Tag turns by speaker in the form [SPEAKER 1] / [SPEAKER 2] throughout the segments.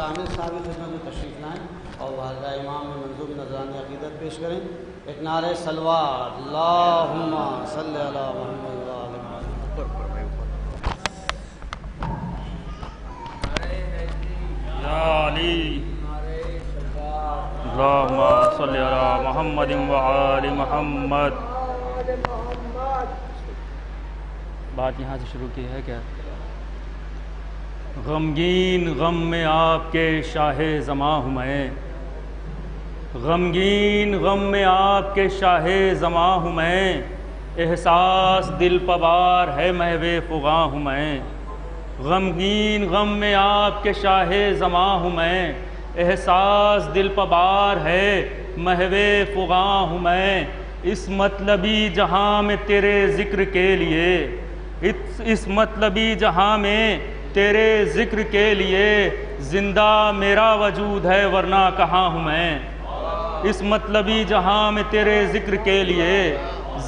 [SPEAKER 1] کامل صاحب خدمت میں تشریف لائیں اور والدہ امام میں منظوم نذران عقیدت پیش کریں. ایک نعرہ صلوات اللہم صلی علی محمد و آل محمد.
[SPEAKER 2] یا علی اللہم صلی علی محمد و آل محمد. بات یہاں سے شروع کی ہے کیا؟ غمگین غم میں آپ کے شاہ زماں ہوں میں، غمگین غم میں آپ کے شاہ زماں ہوں میں، احساس دل پوار ہے محو فغاں ہوں میں. غمگین غم میں آپ کے شاہ زماں ہوں میں، احساس دل پوار ہے محو فغاں ہوں میں. اس مطلبی جہاں میں تیرے ذکر کے لیے، اس مطلبی جہاں میں تیرے ذکر کے لیے زندہ میرا وجود ہے ورنہ کہاں ہوں میں. اس مطلبی جہاں میں تیرے ذکر کے لیے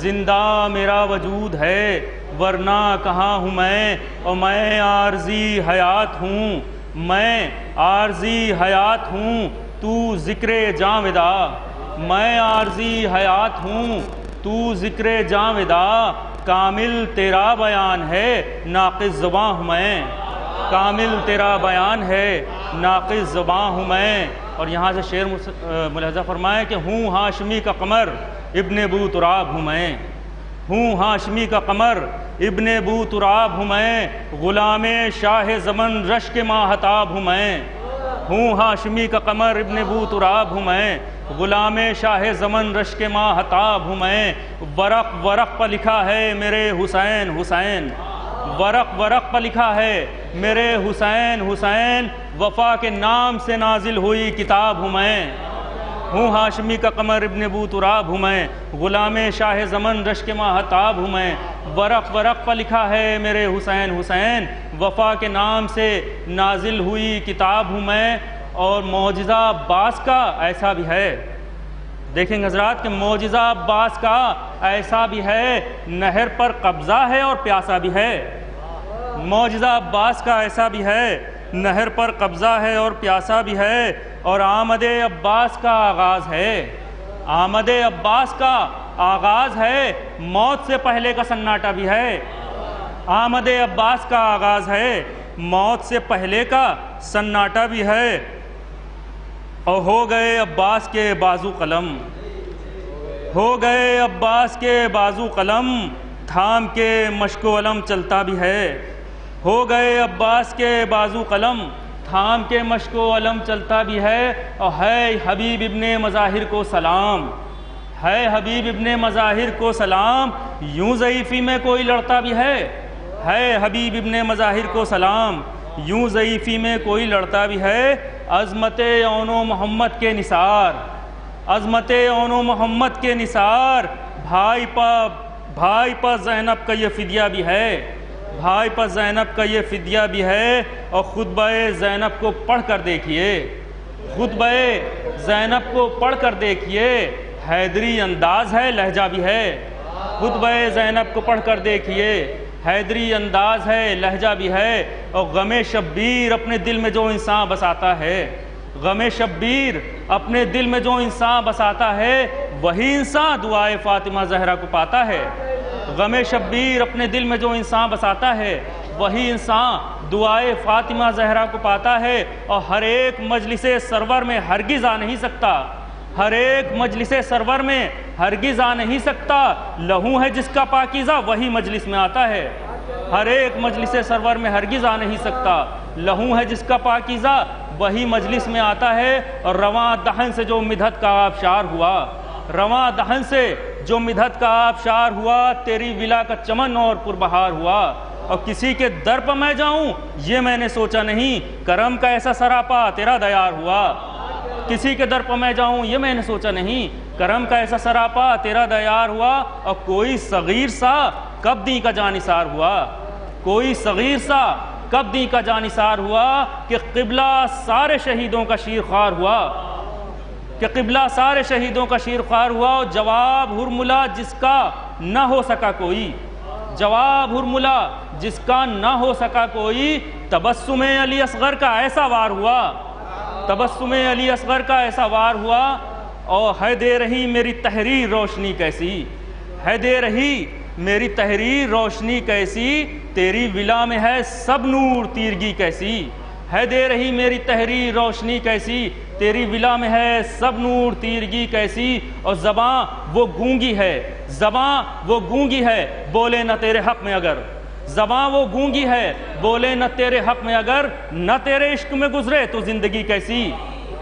[SPEAKER 2] زندہ میرا وجود ہے ورنہ کہاں ہوں میں. اور میں عارضی حیات ہوں، میں عارضی حیات ہوں تو ذکر جاویدہ. میں عارضی حیات ہوں تو ذکر جاویدہ. کامل تیرا بیان ہے ناقص زباں ہوں میں، کامل تیرا بیان ہے ناقص زباں ہوں میں. اور یہاں سے شعر ملاحظہ فرمائے کہ ہوں ہاشمی کا قمر ابن بو تراب ہوں میں، ہوں ہاشمی کا قمر ابن بو تراب ہوں میں. غلام شاہ زمن رشک ماہتاب ہوں میں، ہوں ہاشمی کا قمر ابن بو تراب ہوں میں. غلام شاہ زمن رشک ماہتاب ہوں میں. ورق ورق پر لکھا ہے میرے حسین حسین، ورق ورق پر لکھا ہے میرے حسین حسین. وفا کے نام سے نازل ہوئی کتاب ہوں میں، ہوں ہاشمی کا قمر ابن بو تراب ہوں میں. غلام شاہ زمن رشک ماہتاب ہوں میں. ورق ورق پر لکھا ہے میرے حسین حسین. وفا کے نام سے نازل ہوئی کتاب ہوں میں. اور معجزہ عباس کا ایسا بھی ہے، دیکھیں حضرات کہ معجزہ عباس کا ایسا بھی ہے، نہر پر قبضہ ہے اور پیاسا بھی ہے. معجزہ عباس کا ایسا بھی ہے، نہر پر قبضہ ہے اور پیاسا بھی ہے. اور آمد عباس کا آغاز ہے، آمد عباس کا آغاز ہے، موت سے پہلے کا سناٹا بھی ہے. آمد عباس کا آغاز ہے، موت سے پہلے کا سناٹا بھی ہے. اور ہو گئے عباس کے بازو قلم، ہو گئے عباس کے بازو قلم، تھام کے مشک و علم چلتا بھی ہے. ہو گئے عباس کے بازو قلم، تھام کے مشک و علم چلتا بھی ہے. اور ہے حبیب ابن مظاہر کو سلام، ہے حبیب ابن مظاہر کو سلام. یوں ضعیفی میں کوئی لڑتا بھی ہے حبیب ابن مظاہر کو سلام. یوں ضعیفی میں کوئی لڑتا بھی ہے. عظمت اون و محمد کے نثار، عظمت اون و محمد کے نثار. بھائی پر زینب کا یہ فدیہ بھی ہے، بھائی پر زینب کا یہ فدیہ بھی ہے. اور خطبہ زینب کو پڑھ کر دیکھیے، خطبہ زینب کو پڑھ کر دیکھیے. حیدری انداز ہے لہجہ بھی ہے. خطبہ زینب کو پڑھ کر دیکھیے، حیدری انداز ہے لہجہ بھی ہے. اور غم شبیر اپنے دل میں جو انسان بساتا ہے، غم شبیر اپنے دل میں جو انسان بساتا ہے، وہی انسان دعائے فاطمہ زہرا کو پاتا ہے. غم شبیر اپنے دل میں جو انسان بساتا ہے، وہی انسان دعائے فاطمہ زہرا کو پاتا ہے. اور ہر ایک مجلس سرور میں ہرگز آ نہیں سکتا، ہر ایک مجلس سرور میں ہرگز آ نہیں سکتا. لہو ہے جس کا پاکیزہ وہی مجلس میں آتا ہے. ہر ایک مجلس سرور میں ہرگز آ نہیں سکتا. لہو ہے جس کا پاکیزہ وہی مجلس میں آتا ہے. اور رواں دہن سے جو مدحت کا آبشار ہوا، رواں دہن سے جو مدحت کا آبشار ہوا، تیری ولا کا چمن اور پربہار ہوا. اور کسی کے در پر میں جاؤں یہ میں نے سوچا نہیں، کرم کا ایسا سراپا تیرا دیار ہوا. کسی کے در پر میں جاؤں یہ میں نے سوچا نہیں، کرم کا ایسا سراپا تیرا دیار ہوا. اور کوئی صغیر سا کب دیں کا جانثار ہوا، کوئی صغیر سا کب دیں کا جانثار ہوا. کہ قبلہ سارے شہیدوں کا شیرخوار ہوا، کہ قبلہ سارے شہیدوں کا شیرخوار ہوا. اور جواب ہرملا جس کا نہ ہو سکا کوئی، جواب ہرملا جس کا نہ ہو سکا کوئی. تبسم علی اصغر کا ایسا وار ہوا، تبسم علی اصغر کا ایسا وار ہوا، اور ہے دے رہی میری تحریر روشنی کیسی، ہے دے رہی میری تحریر روشنی کیسی، تیری ولا میں ہے سب نور تیرگی کیسی، ہے دے رہی میری تحریر روشنی کیسی، تیری ولا میں ہے سب نور تیرگی کیسی، اور زباں وہ گونگی ہے، زباں وہ گونگی ہے، بولے نہ تیرے حق میں اگر، زباں وہ گونگی ہے، بولے نہ تیرے حق میں اگر، نہ تیرے عشق میں گزرے تو زندگی کیسی،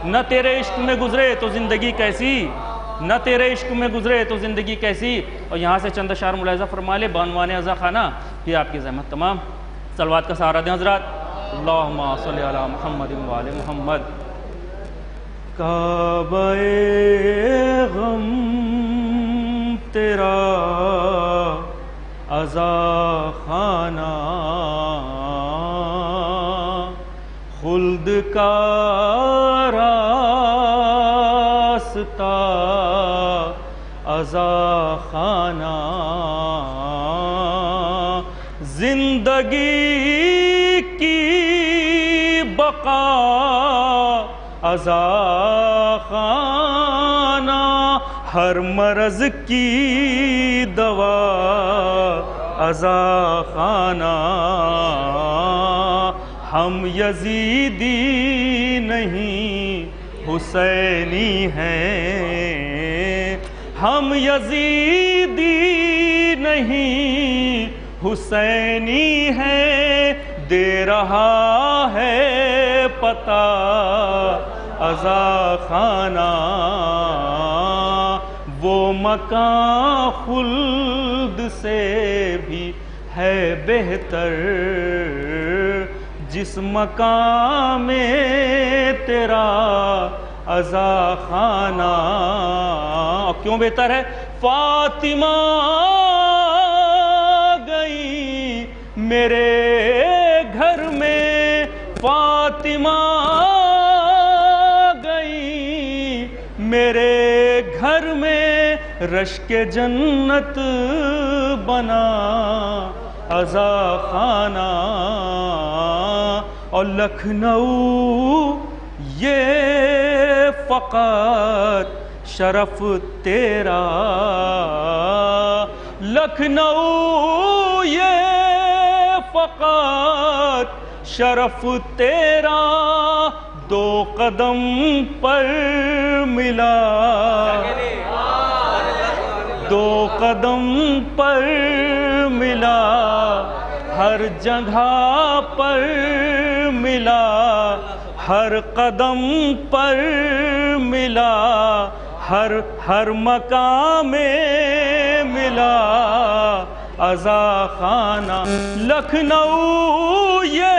[SPEAKER 2] نہ تیرے عشق میں گزرے تو زندگی کیسی، نہ تیرے عشق میں گزرے تو زندگی کیسی۔ اور یہاں سے چند اشعار ملاحظہ فرما لے بانوان عزا خانہ، یہ آپ کی زحمت تمام صلوات کا سہارا دیں حضرات۔ اللہم صلی علی محمد وآل محمد۔ کعبہ غم تیرا عزا خانہ، خلد کا راستہ عزا خانہ، زندگی کی بقا عزا خانہ، ہر مرض کی دوا عزا خانہ، ہم یزیدی نہیں حسینی ہیں، ہم یزیدی نہیں حسینی ہیں، دے رہا ہے پتہ عزا خانہ، وہ مکان خلد سے بھی ہے بہتر، جس مکان میں تیرا عزا خانہ۔ اور کیوں بہتر ہے؟ فاطمہ گئی میرے گھر میں، فاطمہ گئی میرے گھر میں، رشک جنت بنا عزا خانہ، اور لکھنؤ یہ فقط شرف تیرا، لکھنؤ یہ فقط شرف تیرا، دو قدم پر ملا، دو قدم پر ملا، ہر جگہ پر ملا، ہر قدم پر ملا، ہر مقام میں ملا عزا خانہ، لکھنؤ یہ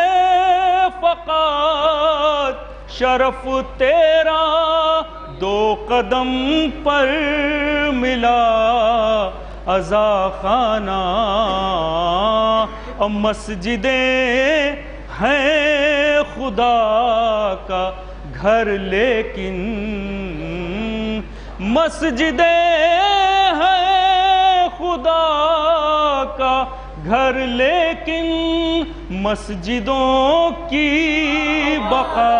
[SPEAKER 2] فقط شرف تیرا، دو قدم پر ملا عزا خانہ، اور مسجدیں ہیں خدا کا گھر لیکن، مسجدیں ہیں خدا کا گھر لیکن، مسجدوں کی بقا،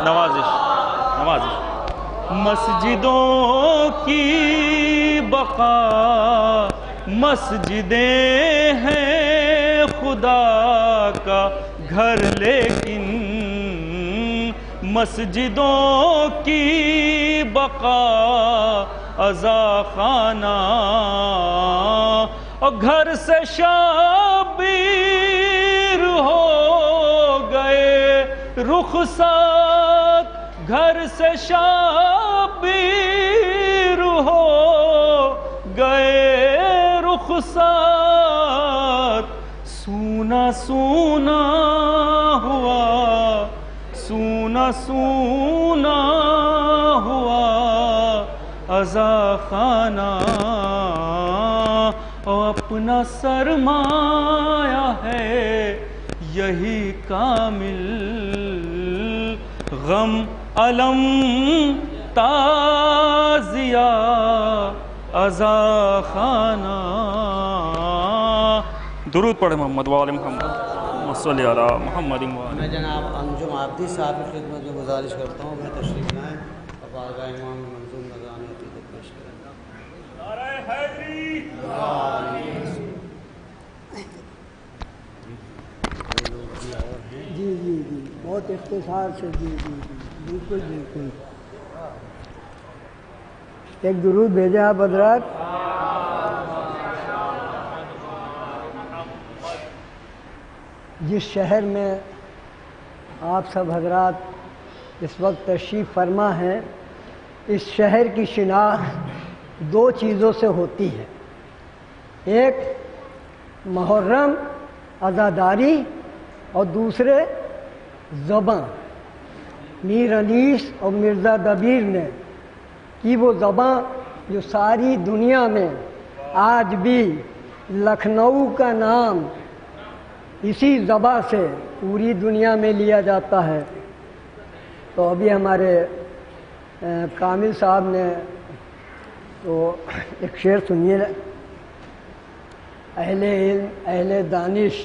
[SPEAKER 2] نوازش مسجدوں کی بقا، مسجدیں ہیں خدا کا گھر لیکن، مسجدوں کی بقا عزا خانہ، اور گھر سے شبیر ہو گئے رخصت، گھر سے شبیر ہو گئے رخصت، سونا سونا ہوا، سونا سونا ہوا عزا خانہ، اور اپنا سرمایہ ہے یہی کامل، غم علم تازیہ عزا خانہ۔ درود پڑھے محمد وآل محمد۔ اللہم صلی علی محمد و علی
[SPEAKER 1] میں جناب انجم عابدی صاحب کی خدمت میں گزارش کرتا ہوں کہ تشریف لائیں اور بارگاہ امام منظوم نذرانی عقیدت پیش کریں۔
[SPEAKER 2] نعرہ حیدری
[SPEAKER 3] جی جی جی بہت اختصار سے جی جی جی بالکل بالکل ایک درود بھیجا آپ حضرات۔ جس شہر میں آپ سب حضرات اس وقت تشریف فرما ہیں، اس شہر کی شناخت دو چیزوں سے ہوتی ہے، ایک محرم عزاداری اور دوسرے زباں۔ میر انیس اور مرزا دبیر نے کی وہ زباں جو ساری دنیا میں آج بھی لکھنؤ کا نام اسی زباں سے پوری دنیا میں لیا جاتا ہے۔ تو ابھی ہمارے کامل صاحب نے تو ایک شعر سنیے، اہل علم اہل دانش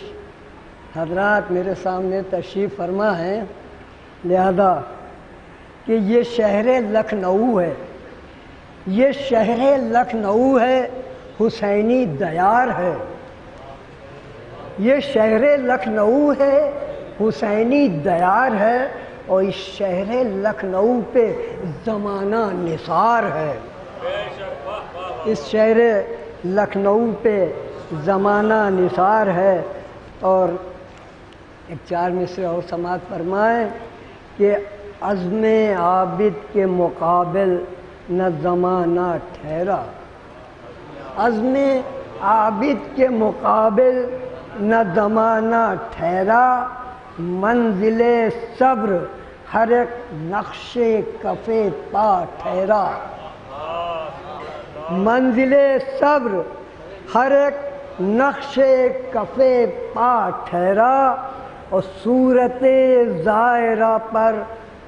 [SPEAKER 3] حضرات میرے سامنے تشریف فرما ہے، لہذا کہ یہ شہر لکھنؤ ہے، یہ شہر لکھنؤ ہے، حسینی دیار ہے، یہ شہر لکھنؤ ہے، حسینی دیار ہے، اور اس شہر لکھنؤ پہ زمانہ نثار ہے۔ اس شہر لکھنؤ پہ زمانہ نثار ہے۔ اور ایک چار مصرع اور سماعت فرمائیں کہ عزم عابد کے مقابل نہ زمانہ ٹھہرا، عزم عابد کے مقابل نہ زمانہ ٹھہرا، منزل صبر ہر ایک نقش کف پا ٹھہرا، منزل صبر ہر ایک نقش کف پا ٹھہرا، اور صورت ظاہرہ پر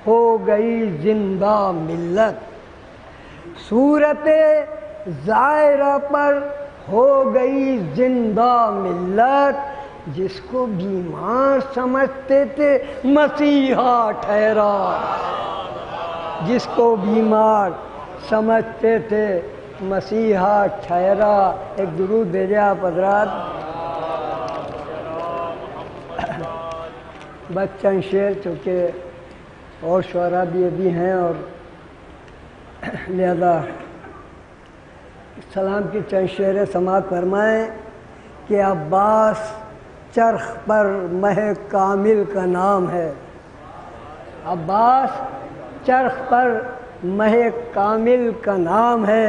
[SPEAKER 3] ہو گئی زندہ ملت، صورت ظاہرہ پر ہو گئی زندہ ملت، جس کو بیمار سمجھتے تھے مسیحا ٹھہرا، جس کو بیمار سمجھتے تھے مسیحا ٹھہرا۔ ایک درود بھیجے آپ حضرات۔ بس چند شعر چونکہ اور شعراء بھی ہیں اور لہذا سلام کی چند شعر سماعت فرمائیں کہ عباس چرخ پر مہ کامل کا نام ہے، عباس چرخ پر مہ کامل کا نام ہے،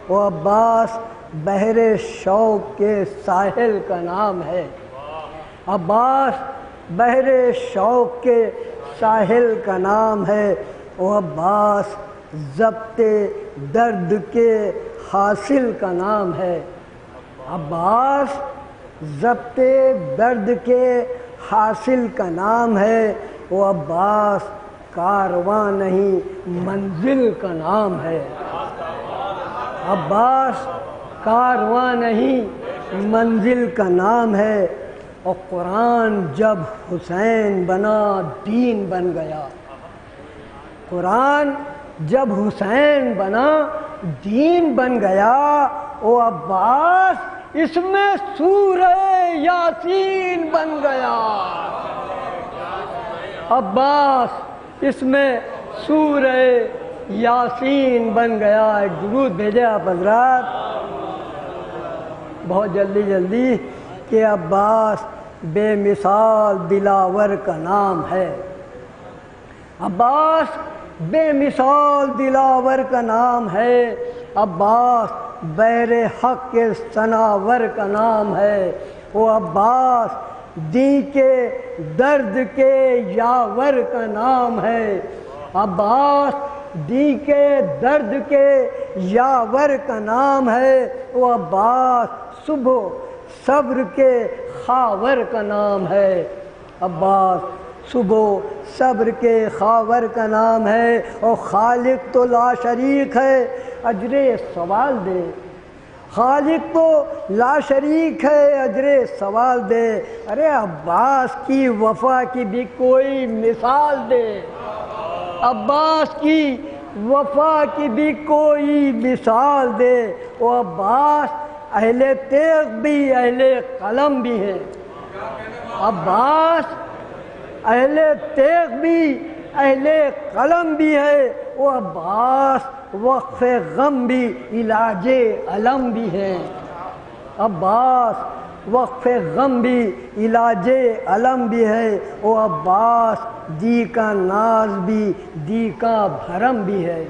[SPEAKER 3] وہ عباس بحر شوق کے ساحل کا نام ہے، عباس بحر شوق کے ساحل کا نام ہے، وہ عباس ضبط درد کے حاصل کا نام ہے، عباس ضبط درد کے حاصل کا نام ہے، وہ عباس کارواں نہیں منزل کا نام ہے، عباس کارواں نہیں منزل کا نام ہے، اور قرآن جب حسین بنا دین بن گیا، قرآن جب حسین بنا دین بن گیا، وہ عباس اس میں سورہ یاسین بن گیا، عباس اس میں سورہ یاسین بن گیا۔ ایک درود بھیجے آپ حضرات بہت جلدی کہ عباس بے مثال دلاور کا نام ہے، عباس بے مثال دلاور کا نام ہے، عباس بیر حق کے ثناور کا نام ہے، وہ عباس دی کے درد کے یاور کا نام ہے، عباس دی کے درد کے یاور کا نام ہے، وہ عباس صبح صبر کے خاور کا نام ہے، عباس صبح صبر کے خاور کا نام ہے، اور خالق تو لا شریک ہے، اجر سوال دے خالق تو لا شریک ہے اجر سوال دے، ارے عباس کی وفا کی بھی کوئی مثال دے، عباس کی وفا کی بھی کوئی مثال دے۔ وہ عباس اہل تیغ بھی اہل قلم بھی ہے، عباس اہل تیغ بھی اہل قلم بھی ہے، وہ عباس وقف غم بھی علاج علم بھی ہے، عباس وقف غم بھی علاج علم بھی ہے، وہ عباس دی کا ناز بھی دی کا بھرم بھی ہے،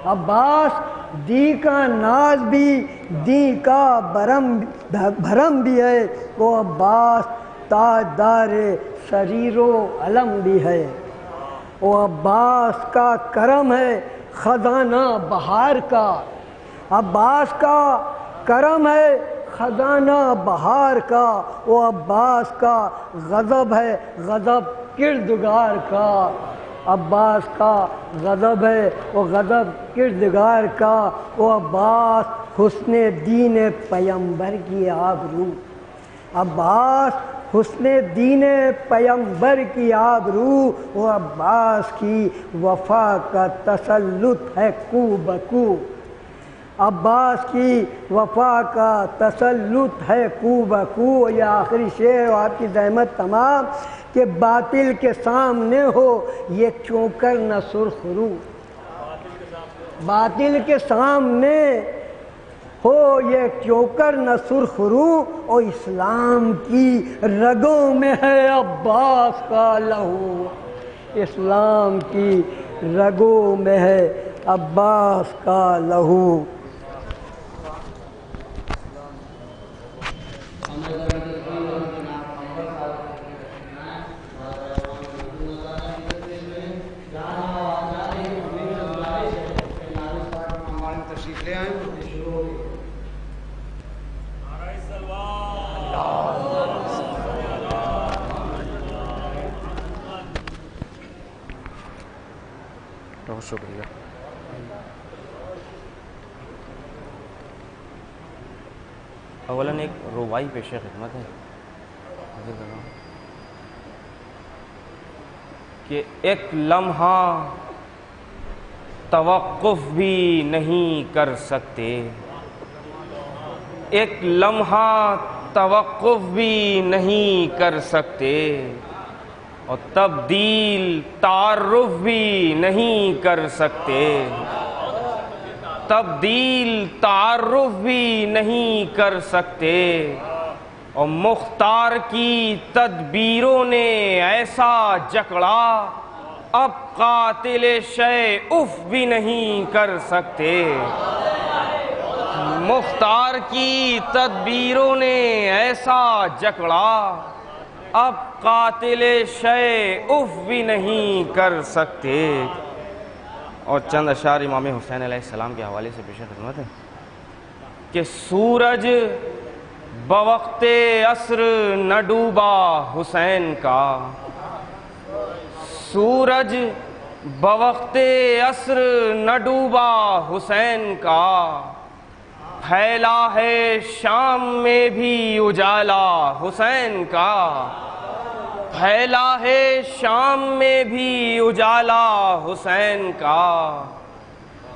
[SPEAKER 3] عباس دی کا ناز بھی دی کا بھرم بھی ہے، وہ عباس تاجدار سریر و علم بھی ہے، وہ عباس کا کرم ہے خزانہ بہار کا، عباس کا کرم ہے خزانہ بہار کا، وہ عباس کا غضب ہے غضب کردگار کا، عباس کا غضب ہے وہ غضب کردگار کا، وہ عباس حسن دین پیمبر کی آبرو، عباس حسن دین پیمبر کی آبرو، وہ عباس کی وفا کا تسلط ہے کو بکو، عباس کی وفا کا تسلط ہے کو بکو۔ یہ آخری شعر آپ کی زحمت تمام کہ باطل کے سامنے ہو یہ چونکر نہ سرخ رو، باطل کے سامنے ہو یہ چوکر نہ سرخ رو، اور اسلام کی رگوں میں ہے عباس کا لہو، اسلام کی رگوں میں ہے عباس کا لہو۔
[SPEAKER 4] بہت شکریہ۔ اولاً ایک رباعی پیش خدمت ہے کہ ایک لمحہ توقف بھی نہیں کر سکتے، ایک لمحہ توقف بھی نہیں کر سکتے، اور تبدیل تعارف بھی نہیں کر سکتے، تبدیل تعارف بھی نہیں کر سکتے، اور مختار کی تدبیروں نے ایسا جکڑا اب قاتل شے اف بھی نہیں کر سکتے، مختار کی تدبیروں نے ایسا جکڑا اب قاتل شے اف بھی نہیں کر سکتے۔ اور چند اشعار امام حسین علیہ السلام کے حوالے سے پیش خدمت ہے کہ سورج بوقت عصر نہ ڈوبا حسین کا، سورج بوقت عصر نہ ڈوبا حسین کا، پھیلا ہے شام میں بھی اجالا حسین کا، پھیلا ہے شام میں بھی اجالا حسین کا،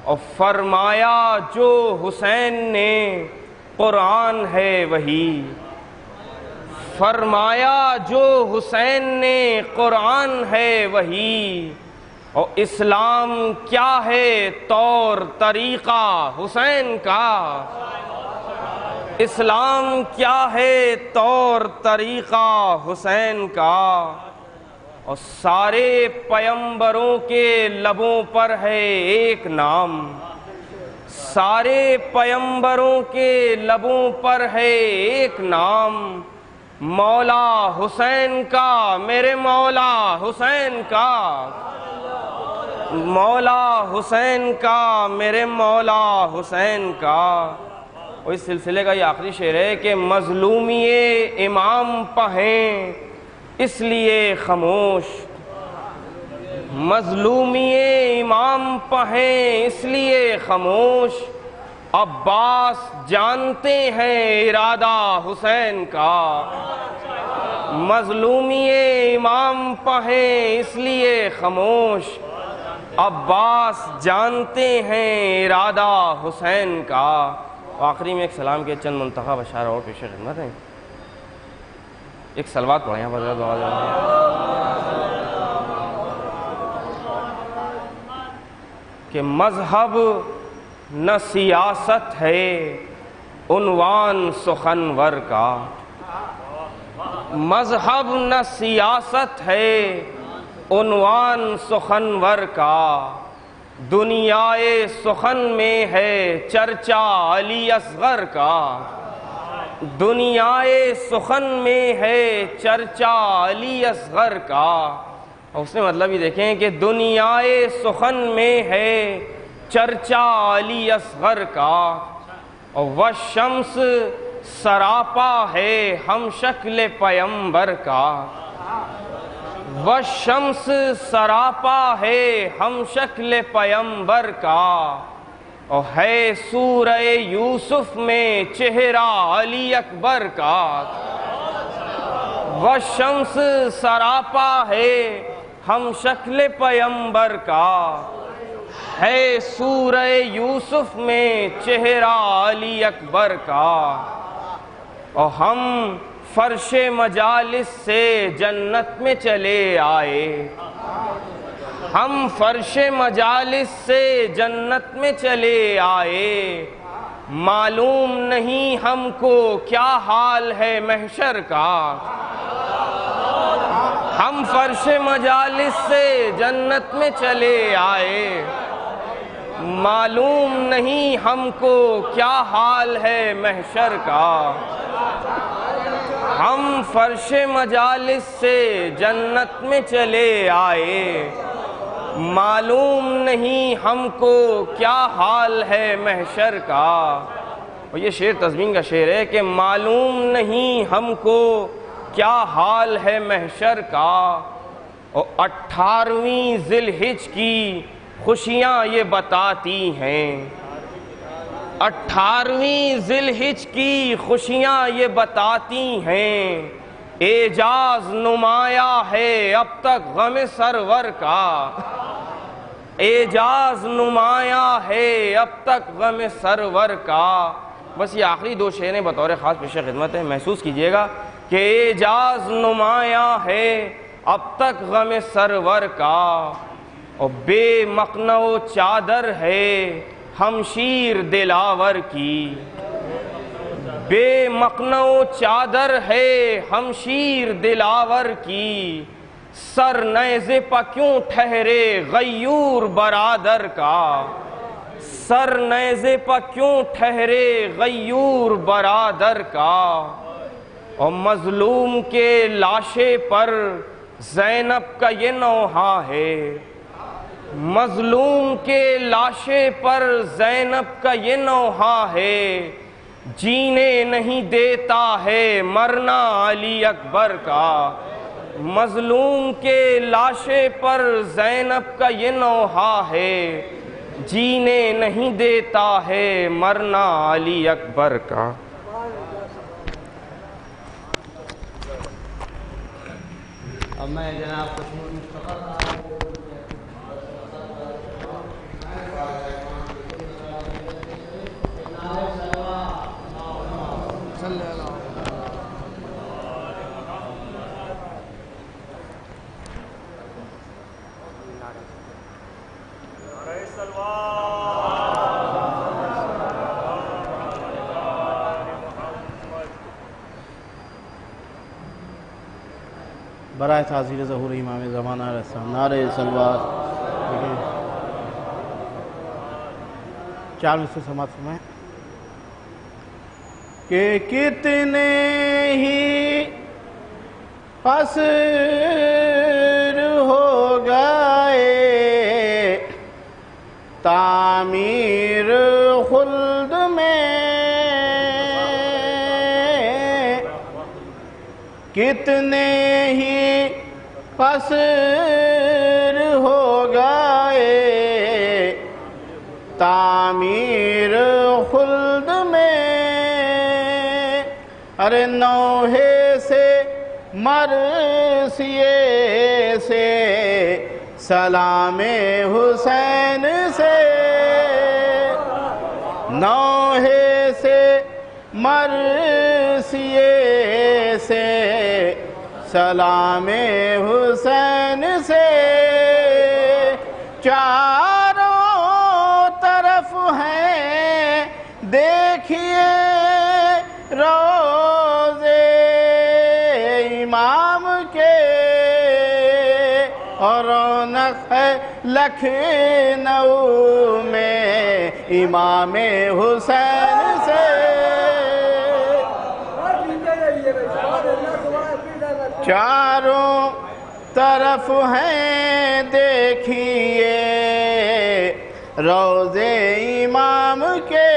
[SPEAKER 4] اور فرمایا جو حسین نے قرآن ہے وہی، فرمایا جو حسین نے قرآن ہے وہی، اور اسلام کیا ہے طور طریقہ حسین کا، اسلام کیا ہے طور طریقہ حسین کا، اور سارے پیمبروں کے لبوں پر ہے ایک نام، سارے پیمبروں کے لبوں پر ہے ایک نام، مولا حسین کا، میرے مولا حسین کا، مولا حسین کا، میرے مولا حسین کا۔ اور اس سلسلے کا یہ آخری شعر ہے کہ مظلومی امام پہیں اس لیے خاموش، مظلومی امام پہیں اس لیے خاموش، عباس جانتے ہیں ارادہ حسین کا، مظلومی امام پہیں اس لیے خاموش، عباس جانتے ہیں ارادہ حسین کا۔ آخری میں ایک سلام کے چند منتخب اشعار اور پیش خدمت ہیں۔ ایک صلوات پڑھیں یہاں پر دعا کہ مذہب نہ سیاست ہے عنوان سخنور کا، مذہب نہ سیاست ہے عنوان سخنور کا، دنیائے سخن میں ہے چرچا علی اصغر کا، دنیائے سخن میں ہے چرچا علی اصغر کا۔ اور اس نے مطلب ہی دیکھیں کہ دنیائے سخن میں ہے چرچا علی اصغر کا، اور والشمس سراپا ہے ہم شکل پیمبر کا، والشمس سراپا ہے ہم شکل پیمبر کا، اور ہے سورہ یوسف میں چہرہ علی اکبر کا، والشمس سراپا ہے ہم شکل پیمبر کا، ہے سورہ یوسف میں چہرہ علی اکبر کا، اور ہم فرش مجالس سے جنت میں چلے آئے، ہم فرش مجالس سے جنت میں چلے آئے، معلوم نہیں ہم کو کیا حال ہے محشر کا، ہم فرش مجالس سے جنت میں چلے آئے، معلوم نہیں ہم کو کیا حال ہے محشر کا، ہم فرش مجالس سے جنت میں چلے آئے، معلوم نہیں ہم کو کیا حال ہے محشر کا۔ اور یہ شعر تضمین کا شعر ہے کہ معلوم نہیں ہم کو کیا حال ہے محشر کا، اور 18ویں ذی الحجہ کی خوشیاں یہ بتاتی ہیں، 18ویں ذی الحجہ کی خوشیاں یہ بتاتی ہیں، اعجاز نمایاں ہے اب تک غم سرور کا، اعجاز نمایاں ہے اب تک غم سرور کا۔ بس یہ آخری دو شعریں بطور خاص پیش خدمت ہے، محسوس کیجئے گا کہ اعجاز نمایاں ہے اب تک غم سرور کا، اور بے مقنع و چادر ہے ہمشیر دلاور کی، بے مقنع و چادر ہے ہمشیر دلاور کی، سر نیزے پا کیوں ٹھہرے غیور برادر کا، سر نیزے پا کیوں ٹھہرے غیور برادر کا، اور مظلوم کے لاشے پر زینب کا یہ نوحہ ہے، مظلوم کے لاشے پر زینب کا یہ نوحہ ہے، جینے نہیں دیتا ہے مرنا علی اکبر کا، مظلوم کے لاشے پر زینب کا یہ نوحہ ہے، جینے نہیں دیتا ہے مرنا علی اکبر کا۔
[SPEAKER 1] اب میں جناب کشمیر مصطفیٰ برائے تعزیر ظہور امام زمانہ علیہ السلام نعرہ صلوات۔ چار مصر سماعت فرمائیں کہ کتنے ہی قصر ہو گئے تعمیر خلد میں، کتنے ہی قصر ہو گئے تعمیر
[SPEAKER 5] خلد میں ارے نوحے سے مرثیے سے سلام حسین سے نوحے سے مرثیے سے سلام حسین سے چاروں طرف ہیں دیکھیے روضے امام کے اور رونق ہے لکھنؤ میں امام حسین سے چاروں طرف ہیں دیکھیے روضے امام کے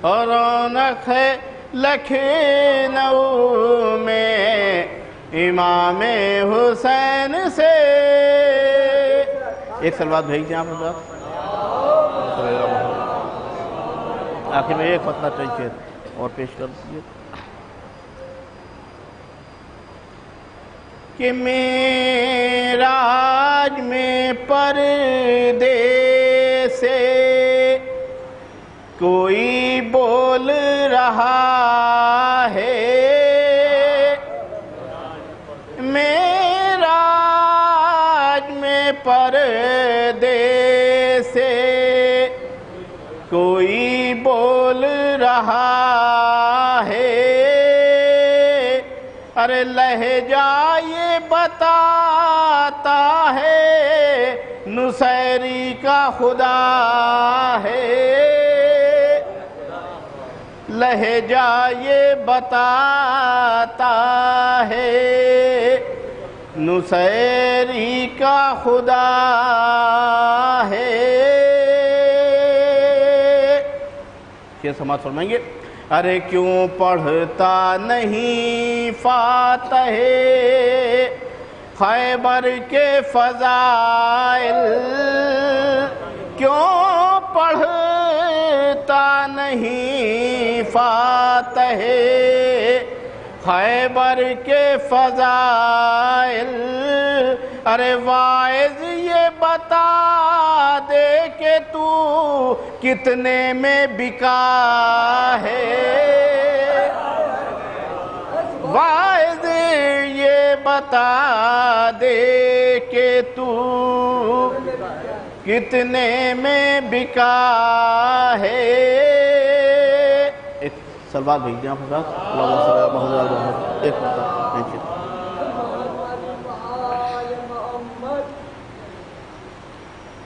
[SPEAKER 5] اور رونق ہے لکھنؤ میں امام حسین سے ایک سلوات بھیج دیں آپ حضرات آخر میں ایک فتنہ چاہیے اور پیش کر دیجیے کہ معراج میں پردے سے کوئی بول رہا ہے معراج میں پردے سے کوئی بول رہا ہے ارے لہجہ یہ بتاتا ہے نصیری کا خدا ہے لہجہ یہ بتاتا ہے نصیری کا خدا ہے یہ سماعت فرمائیں گے ارے کیوں پڑھتا نہیں فاتح خیبر کے فضائل کیوں پڑھتا نہیں فاتح خیبر کے فضائل ارے واعظ یہ بتا دے کہ تو کتنے میں بکا ہے واعظ یہ بتا دے کہ تو کتنے میں بکا ہے ایک سلوات بھیج دیں آپ حضرات اللہم صلی اللہ علیہ وسلم ایک مرتبہ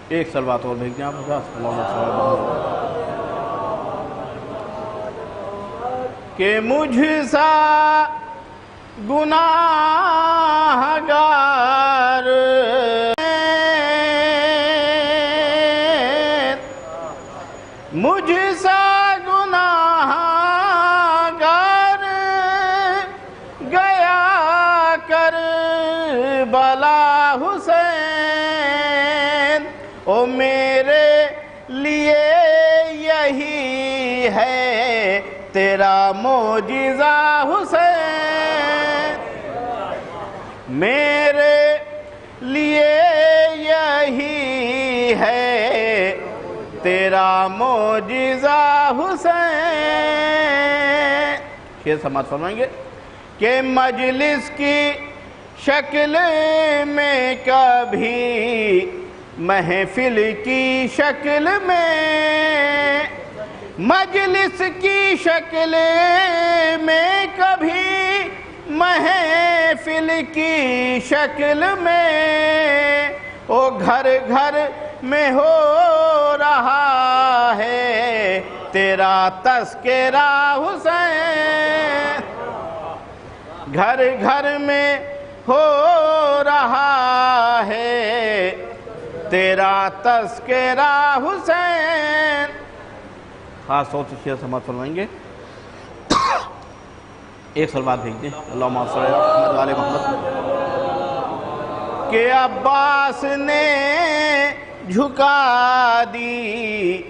[SPEAKER 5] ایک سلوات اور بھیج دیں آپ حضرات اللہم صلی اللہ علیہ وسلم کہ مجھ سا گناہگار مجھ سا گناہگار گیا کربلا حسین او میرے لیے یہی ہے تیرا معجزہ حسین میرے لیے یہی ہے تیرا معجزہ حسین یہ سماعت فرمائیں گے کہ مجلس کی شکل میں کبھی محفل کی شکل میں مجلس کی شکل میں کبھی محفل کی شکل میں او گھر گھر میں ہو رہا ہے تیرا تذکرہ حسین گھر گھر میں ہو رہا ہے تیرا تذکرہ حسین خاص طور سے شیعہ سماعت فرمائیں گے ایک سلوات بھیج دیں اللہم صلی اللہ علیہ وسلم کہ عباس نے جھکا دی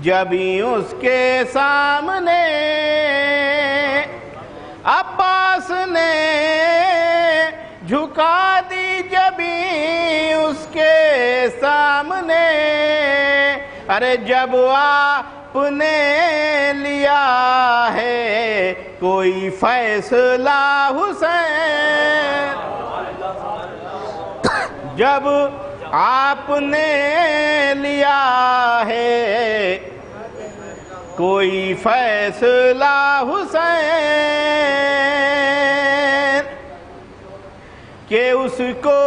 [SPEAKER 5] جبھی اس کے سامنے عباس نے جھکا دی جبھی اس کے سامنے، ارے جب آپ نے لیا ہے کوئی فیصلہ حسین، جب آپ نے لیا ہے کوئی فیصلہ حسین، کہ اس کو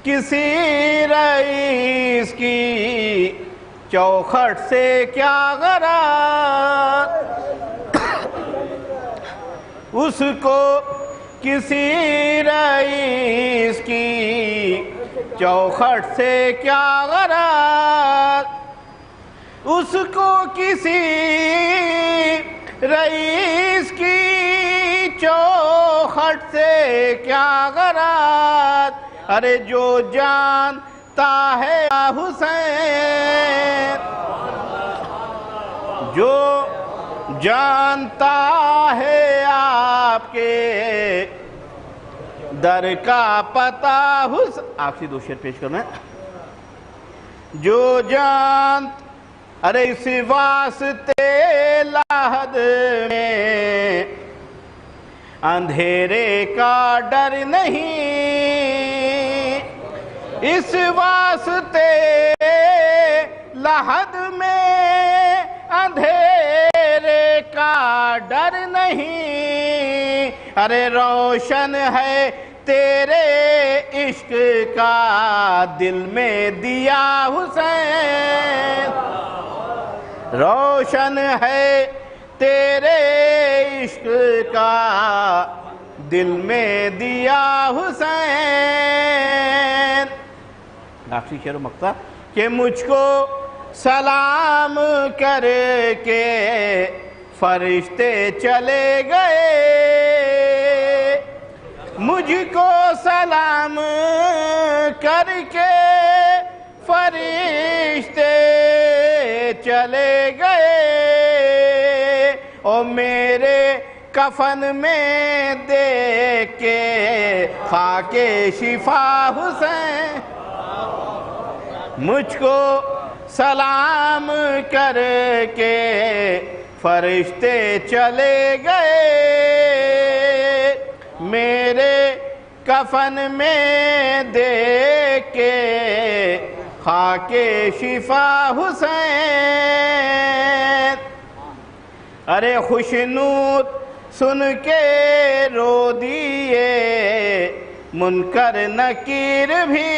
[SPEAKER 5] کسی رئیس کی چوکھٹ سے کیا غرض، اس کو کسی رئیس کی چوکھٹ سے کیا غرض، اس کو کسی رئیس کی چوکھٹ سے کیا غرض، ارے جو جانتا ہے حسین، جو جانتا ہے آپ کے در کا پتہ حسین، آخری دو شعر پیش کرنا ہے، جو جانتا، ارے اس واسطے لحد میں اندھیرے کا ڈر نہیں، اس واسطے لحد میں اندھیرے کا ڈر نہیں، ارے روشن ہے تیرے عشق کا دل میں دیا حسین، روشن ہے تیرے عشق کا دل میں دیا حسین، آخری شعر و مقطع، کہ مجھ کو سلام کر کے فرشتے چلے گئے، مجھ کو سلام کر کے فرشتے چلے گئے، اور میرے کفن میں دیکھ کے خاک شفا حسین، مجھ کو سلام کر کے فرشتے چلے گئے، میرے کفن میں دیکھ کے خاک شفا حسین، ارے خوشنود سن کے رو دیے منکر نکیر بھی،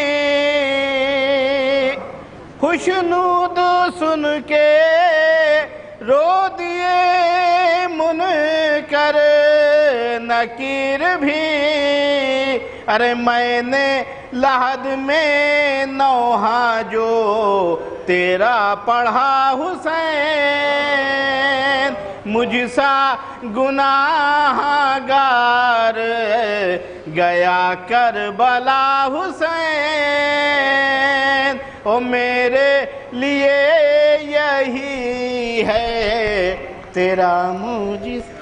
[SPEAKER 5] خوشنود سن کے رو دیے منکر نکیر بھی، ارے میں نے لحد میں نوحہ جو تیرا پڑھا حسین، مجھ سا گناہ گار گیا کربلا حسین، او میرے لیے یہی ہے تیرا معجزہ،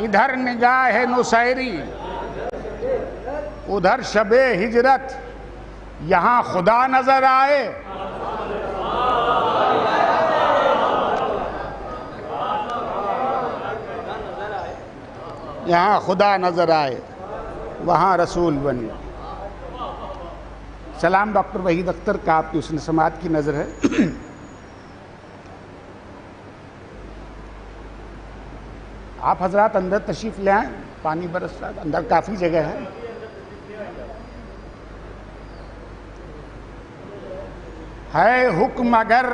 [SPEAKER 6] ادھر نگاہ نصیری ادھر شب ہجرت، یہاں خدا نظر آئے، یہاں خدا نظر آئے وہاں رسول بنے۔ سلام ڈاکٹر وحید اختر کا آپ کی حسن سماعت کی نظر ہے۔ آپ حضرات اندر تشریف لے آئیں، پانی برس رہا ہے، اندر کافی جگہ ہے۔ ہے حکم اگر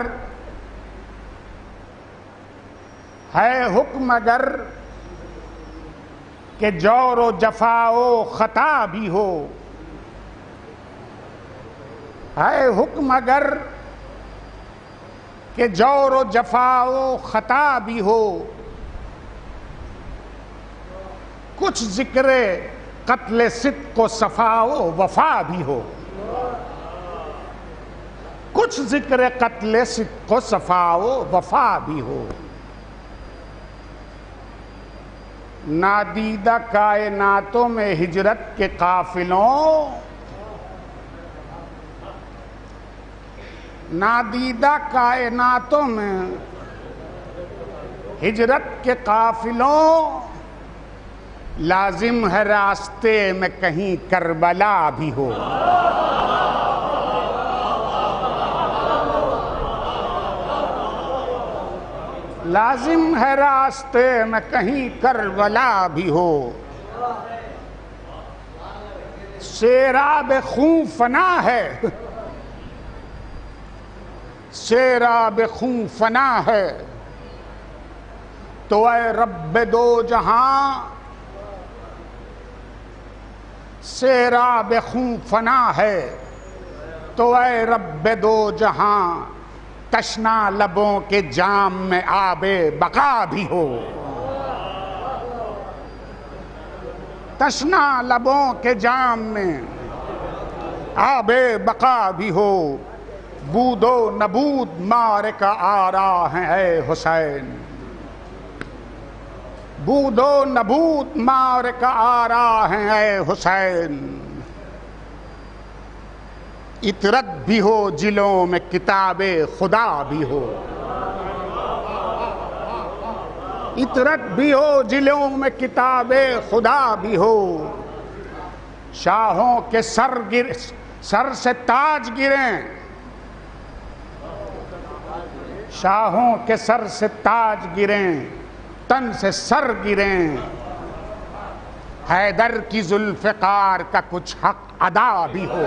[SPEAKER 6] کہ جور و جفا و خطا بھی ہو، ہے حکم اگر کہ جور و جفا و خطا بھی ہو، کچھ ذکر قتل صدق و صفا و وفا بھی ہو، کچھ ذکر قتل صدق و صفا و وفا بھی ہو، نادیدہ کائناتوں میں ہجرت کے قافلوں، نادیدہ کائناتوں میں ہجرت کے قافلوں، لازم ہے راستے میں کہیں کربلا بھی ہو، لازم ہے راستے میں کہیں کربلا بھی ہو، سیراب خون فنا ہے، سیراب خون فنا ہے، تو اے رب دو جہاں، سیراب خون فنا ہے، تو اے رب دو جہاں، تشنا لبوں کے جام میں آب بقا بھی ہو، تشنا لبوں کے جام میں آب بقا بھی ہو، بود و نبود مارک آرا ہیں اے حسین، بود و نبود مارک آرا ہیں اے حسین، اطرت بھی ہو جلوں میں کتاب خدا بھی ہو، اطرت بھی ہو جلوں میں کتاب خدا بھی ہو، شاہوں کے سر سے تاج گریں، شاہوں کے سر سے تاج گریں، تن سے سر گریں، حیدر کی ذوالفقار کا کچھ حق ادا بھی ہو،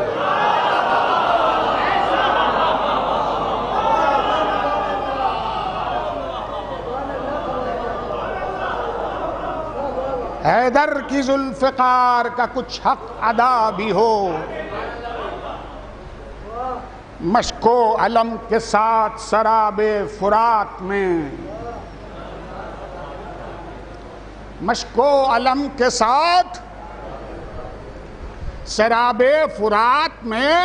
[SPEAKER 6] حیدر کی ذوالفقار کا کچھ حق ادا بھی ہو، مشک و علم کے ساتھ سراب فرات میں، مشک و علم کے ساتھ سراب فرات میں،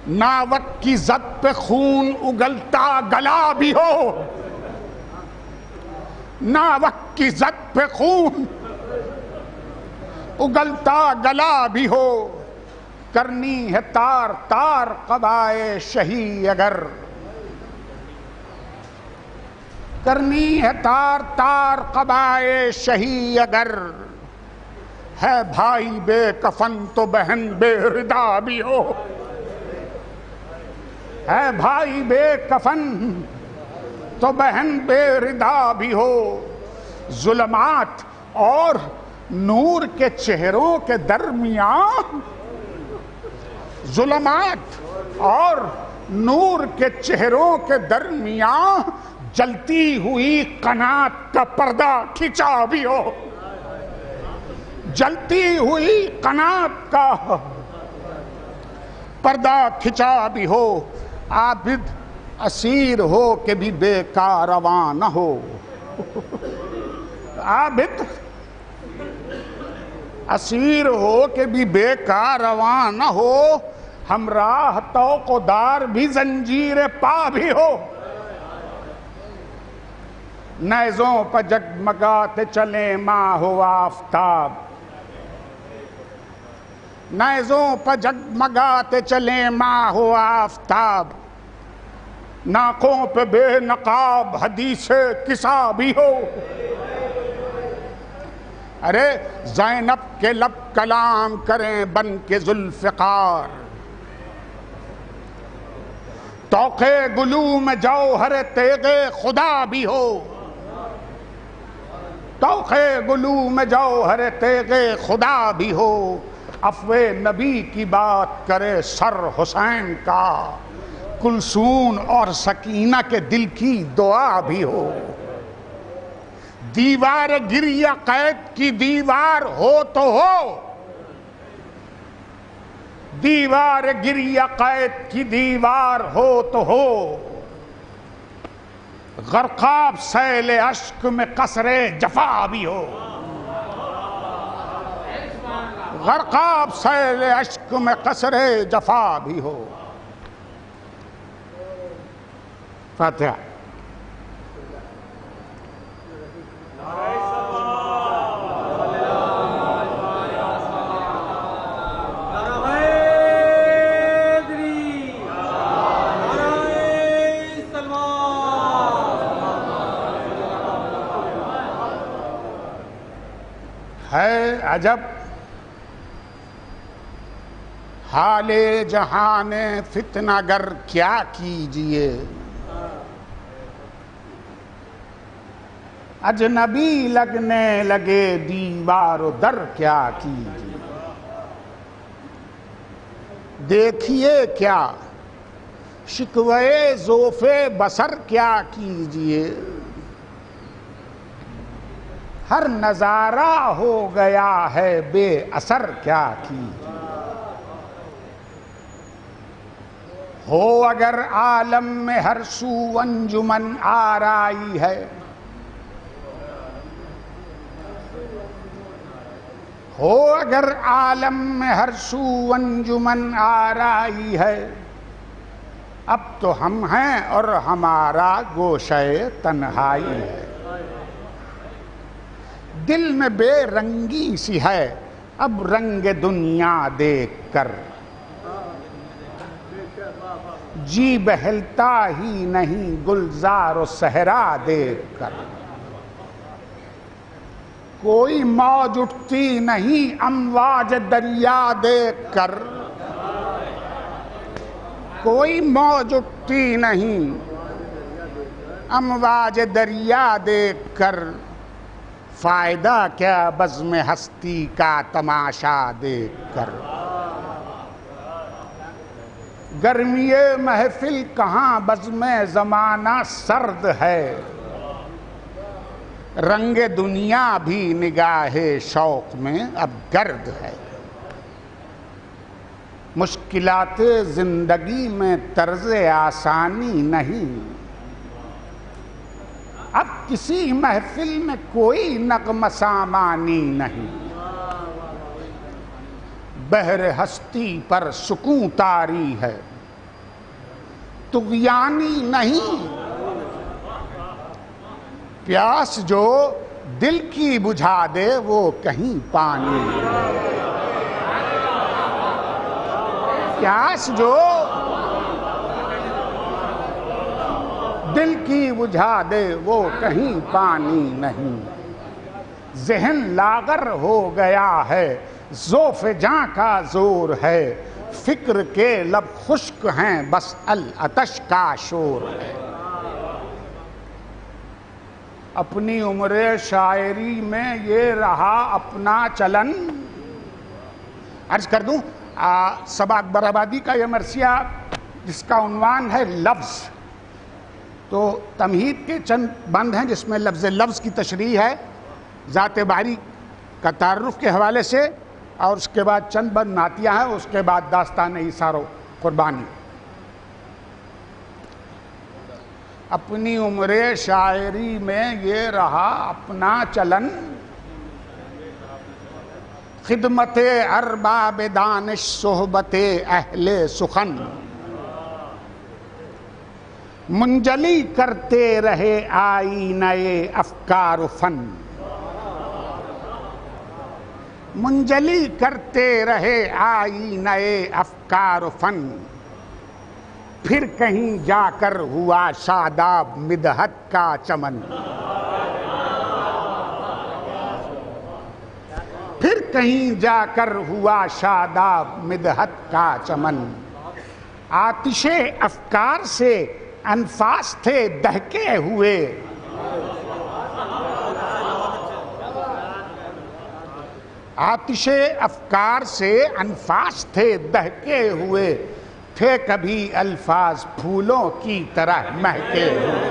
[SPEAKER 6] ناوک کی زد پہ خون اگلتا گلا بھی ہو، ناوک کی زد پہ خون اگلتا گلا بھی ہو، کرنی ہے تار تار قبائے شہی اگر، کرنی ہے تار تار قبائے شہی اگر، ہے بھائی بے کفن تو بہن بے ردا بھی ہو، ہے بھائی بے کفن تو بہن بے ردا بھی ہو، ظلمات اور نور کے چہروں کے درمیان، ظلمات اور نور کے چہروں کے درمیان، جلتی ہوئی قنات کا پردہ کھچا بھی ہو، جلتی ہوئی قنات کا پردہ کھچا بھی ہو، عابد اسیر ہو کہ بھی بے کارواں نہ ہو، عابد اسیر ہو کہ بھی بے کارواں نہ ہو، ہمراہ طوق و دار بھی زنجیر پا بھی ہو، نیزوں پر جگمگاتے چلے ماہ و آفتاب، نیزوں پر جگمگاتے چلے ماہ و آفتاب، ناکوں پہ بے نقاب حدیث کسا بھی ہو، ارے زینب کے لب کلام کریں بن کے ذوالفقار، توق گلو میں جوہر تیغ خدا بھی ہو، توق گلو میں جوہر تیغ خدا بھی ہو، عفو نبی کی بات کرے سر حسین کا، کلثوم اور سکینہ کے دل کی دعا بھی ہو۔ دیوار گریہ قید کی دیوار ہو تو ہو، دیوار گریہ قید کی دیوار ہو تو ہو، غرقاب سیل اشک میں قصر جفا بھی ہو، غرقاب سیل اشک میں قصر جفا بھی ہو۔ فاتحہ۔ ہے عجب حال جہان فتنہ گر کیا کیجئے، اجنبی لگنے لگے دیوار و در کیا کیجئے، دیکھیے کیا شکوے ذوف بصر کیا کیجئے، ہر نظارہ ہو گیا ہے بے اثر کیا کیجئے، ہو اگر عالم میں ہر سو انجمن آرائی ہے، ہو اگر عالم میں ہر سو انجمن آرائی ہے، اب تو ہم ہیں اور ہمارا گوشہ تنہائی ہے، دل میں بے رنگی سی ہے اب رنگ دنیا دیکھ کر، جی بہلتا ہی نہیں گلزار و صحرا دیکھ کر، کوئی موج اٹھتی نہیں امواج دریا دیکھ کر، کوئی موج اٹھتی نہیں امواج دریا دیکھ کر، فائدہ کیا بزم ہستی کا تماشا دیکھ کر، گرمی محفل کہاں بزم زمانہ سرد ہے، رنگ دنیا بھی نگاہ شوق میں اب گرد ہے، مشکلات زندگی میں طرز آسانی نہیں، اب کسی محفل میں کوئی نغمہ سامانی نہیں، بحر ہستی پر سکون طاری ہے طغیانی نہیں، پیاس جو دل کی بجھا دے وہ کہیں پانی، پیاس جو دل کی بجھا دے وہ کہیں پانی نہیں، ذہن لاغر ہو گیا ہے ذوف جاں کا زور ہے، فکر کے لب خشک ہیں بس العطش کا شور ہے، اپنی عمر شاعری میں یہ رہا اپنا چلن۔ عرض کر دوں صبا اکبر آبادی کا یہ مرثیہ جس کا عنوان ہے لفظ، تو تمہید کے چند بند ہیں جس میں لفظ کی تشریح ہے، ذات باری کا تعارف کے حوالے سے، اور اس کے بعد چند بند نعتیہ ہیں، اس کے بعد داستان ایثار و قربانی۔ اپنی عمر شاعری میں یہ رہا اپنا چلن، خدمت ارباب دانش صحبت اہل سخن، منجلی کرتے رہے آئینہ افکار و فن، منجلی کرتے رہے آئینہ افکار و فن، پھر کہیں جا کر ہوا شاداب مدحت کا چمن، پھر کہیں جا کر ہوا شاداب مدحت کا چمن، آتش افکار سے انفاس تھے دہکے ہوئے، آتش افکار سے انفاس تھے دہکے ہوئے، تھے کبھی الفاظ پھولوں کی طرح مہکے ہوئے۔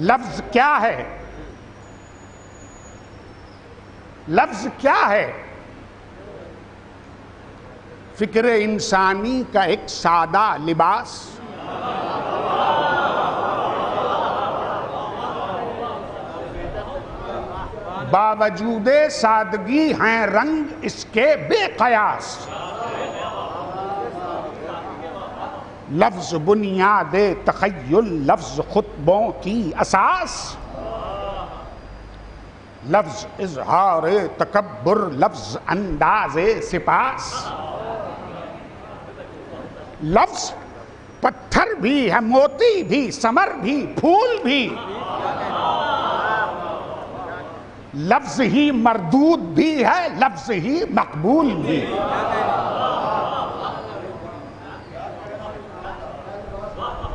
[SPEAKER 6] لفظ کیا ہے؟ لفظ کیا ہے؟ فکر انسانی کا ایک سادہ لباس، باوجود سادگی ہیں رنگ اس کے بے قیاس۔ لفظ بنیاد تخیل، لفظ خطبوں کی اساس، لفظ اظہار تکبر، لفظ انداز سپاس۔ لفظ پتھر بھی ہے، موتی بھی، ثمر بھی، پھول بھی، لفظ ہی مردود بھی ہے، لفظ ہی مقبول بھی۔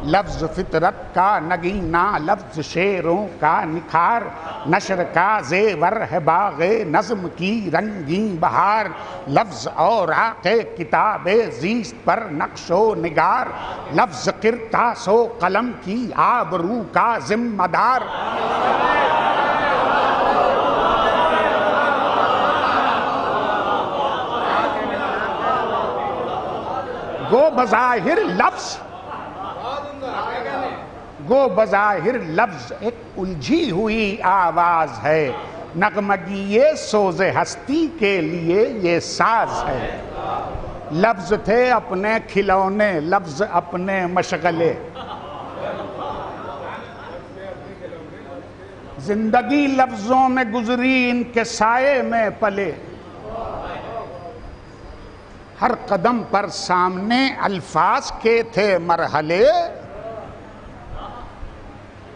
[SPEAKER 6] لفظ فطرت کا نگینہ، لفظ شعروں کا نکھار، نشر کا زیور ہے باغ نظم کی رنگین بہار۔ لفظ اوراق کتاب زیست پر نقش و نگار، لفظ قرطاس و قلم کی آبرو کا ذمہ دار۔ گو بظاہر لفظ ایک الجھی ہوئی آواز ہے، نغمگی سوز ہستی کے لیے یہ ساز ہے۔ لفظ تھے اپنے کھلونے، لفظ اپنے مشغلے، زندگی لفظوں میں گزری ان کے سائے میں پلے، ہر قدم پر سامنے الفاظ کے تھے مرحلے،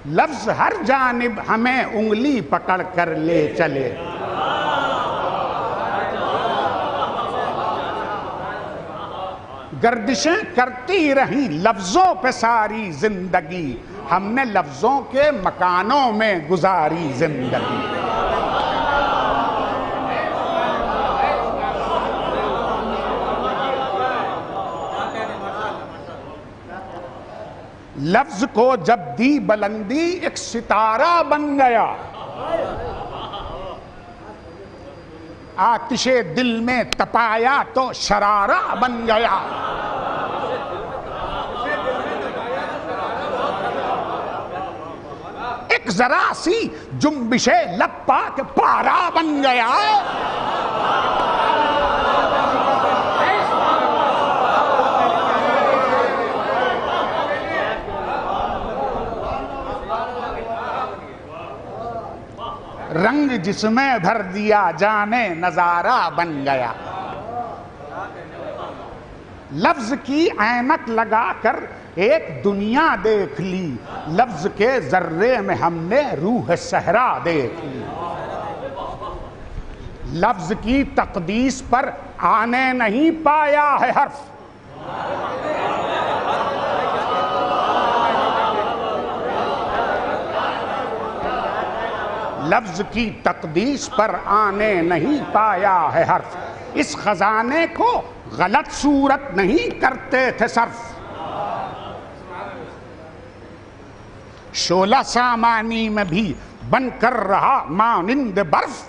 [SPEAKER 6] لفظ ہر جانب ہمیں انگلی پکڑ کر لے چلے۔ گردشیں کرتی رہیں لفظوں پہ ساری زندگی، ہم نے لفظوں کے مکانوں میں گزاری زندگی۔ لفظ کو جب دی بلندی ایک ستارہ بن گیا، آتش دل میں تپایا تو شرارہ بن گیا۔ ایک ذرا سی جنبش لب پاک پارا بن گیا۔ رنگ جس میں بھر دیا جانے نظارہ بن گیا۔ لفظ کی عینک لگا کر ایک دنیا دیکھ لی، لفظ کے ذرے میں ہم نے روح صحرا دیکھ لی۔ لفظ کی تقدیس پر آنے نہیں پایا ہے حرف، لفظ کی تقدیس پر آنے نہیں پایا ہے حرف، اس خزانے کو غلط صورت نہیں کرتے تھے صرف۔ شعلہ سامانی میں بھی بن کر رہا مانند برف،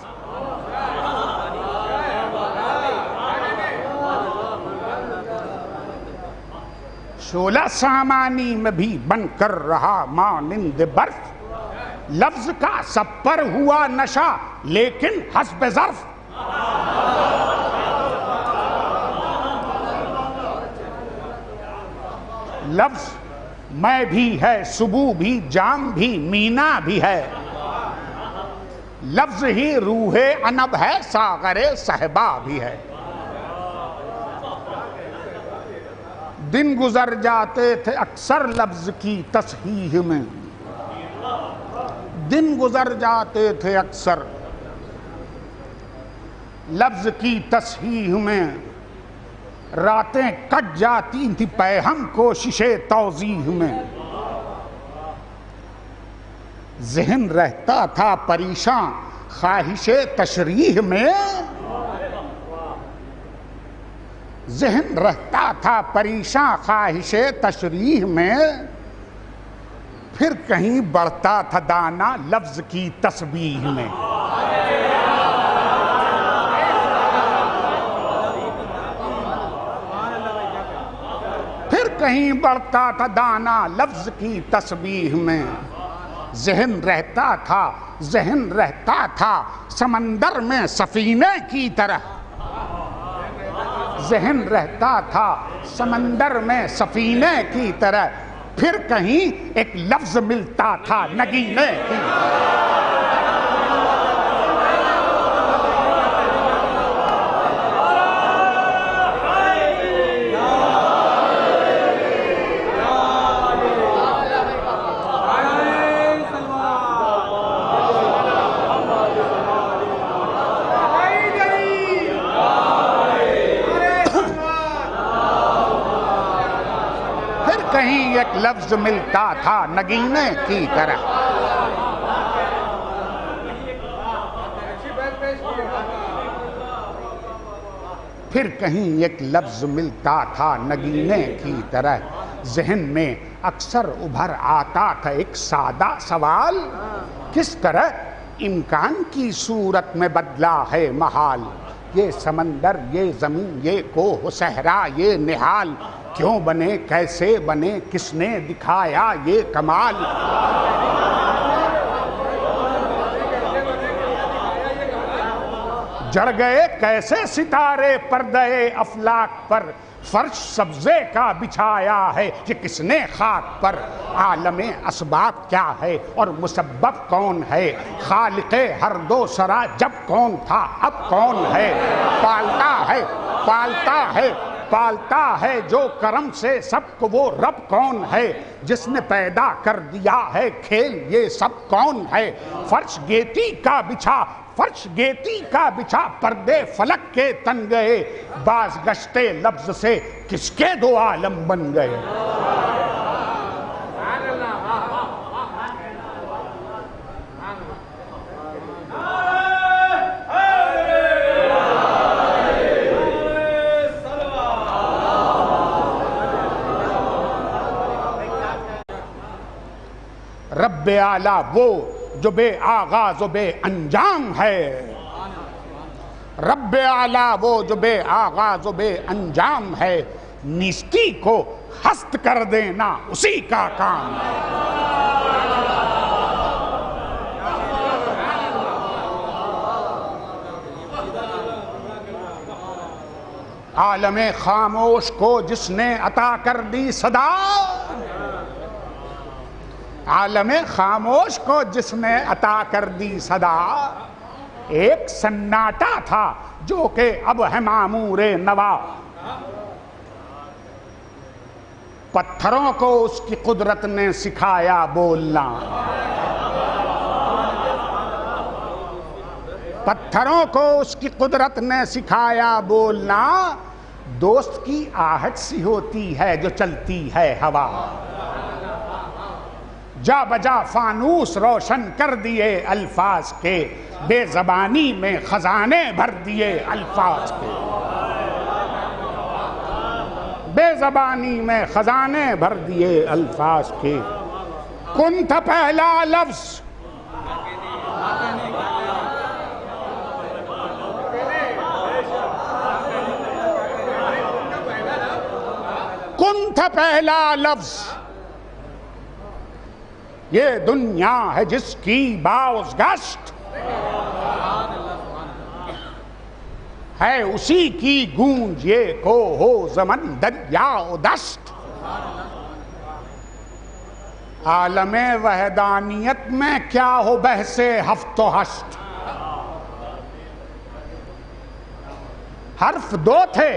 [SPEAKER 6] شعلہ سامانی میں بھی بن کر رہا مانند برف۔ لفظ کا سب پر ہوا نشہ لیکن حسب ظرف، لفظ میں بھی ہے، صبح بھی، جام بھی، مینا بھی ہے، لفظ ہی روح عنب ہے، ساغر صہبا بھی ہے۔ دن گزر جاتے تھے اکثر لفظ کی تصحیح میں، دن گزر جاتے تھے اکثر لفظ کی تصحیح میں، راتیں کٹ جاتی تھی پیہم کوشش توضیح میں۔ ذہن رہتا تھا پریشان خواہش تشریح میں، ذہن رہتا تھا پریشان خواہش تشریح میں، پھر کہیں بڑھتا تھا دانا لفظ کی تسبیح میں۔ پھر کہیں بڑھتا تھا دانا لفظ کی تسبیح میں، ذہن رہتا تھا سمندر میں سفینے کی طرح، ذہن رہتا تھا سمندر میں سفینے کی طرح، پھر کہیں ایک لفظ ملتا تھا نگینے کی۔ کہیں ایک لفظ ملتا تھا نگینے کی طرح۔ پھر کہیں ایک لفظ ملتا تھا نگینے کی طرح، ذہن میں اکثر ابھر آتا تھا ایک سادہ سوال، کس طرح امکان کی صورت میں بدلا ہے محال، یہ سمندر، یہ زمین، یہ کوہ و صحرا، یہ نہال، کیوں بنے، کیسے بنے، کس نے دکھایا یہ کمال۔ جڑ گئے کیسے ستارے پردے افلاک پر، فرش سبزے کا بچھایا ہے یہ کس نے خاک پر، عالم اسباب کیا ہے اور مسبب کون ہے، خالق ہر دو سرا جب کون تھا اب کون ہے، پالتا ہے جو کرم سے سب کو وہ رب کون ہے، جس نے پیدا کر دیا ہے کھیل یہ سب کون ہے، فرش گیتی کا بچھا پردے فلک کے تن گئے، باز گشتے لفظ سے کس کے دو عالم بن گئے۔ رب اعلیٰ وہ جو بے آغاز و بے انجام ہے، رب اعلیٰ وہ جو بے آغاز و بے انجام ہے، نیستی کو ہست کر دینا اسی کا کام ہے۔ عالم خاموش کو جس نے عطا کر دی صدا، عالم خاموش کو جس نے عطا کر دی صدا، ایک سناٹا تھا جو کہ اب ہے معمور نوا، پتھروں کو اس کی قدرت نے سکھایا بولنا، پتھروں کو اس کی قدرت نے سکھایا بولنا، دوست کی آہٹ سی ہوتی ہے جو چلتی ہے ہوا، جا بجا فانوس روشن کر دیے الفاظ کے، بے زبانی میں خزانے بھر دیے الفاظ کے، بے زبانی میں خزانے بھر دیے الفاظ کے، کن تھا پہلا لفظ، کن تھا پہلا لفظ، یہ دنیا ہے جس کی باز گشت، ہے اسی کی گونج یہ کو ہو زمن دریا و دشت، عالم وحدانیت میں کیا ہو بحث ہفت و ہشت، حرف دو تھے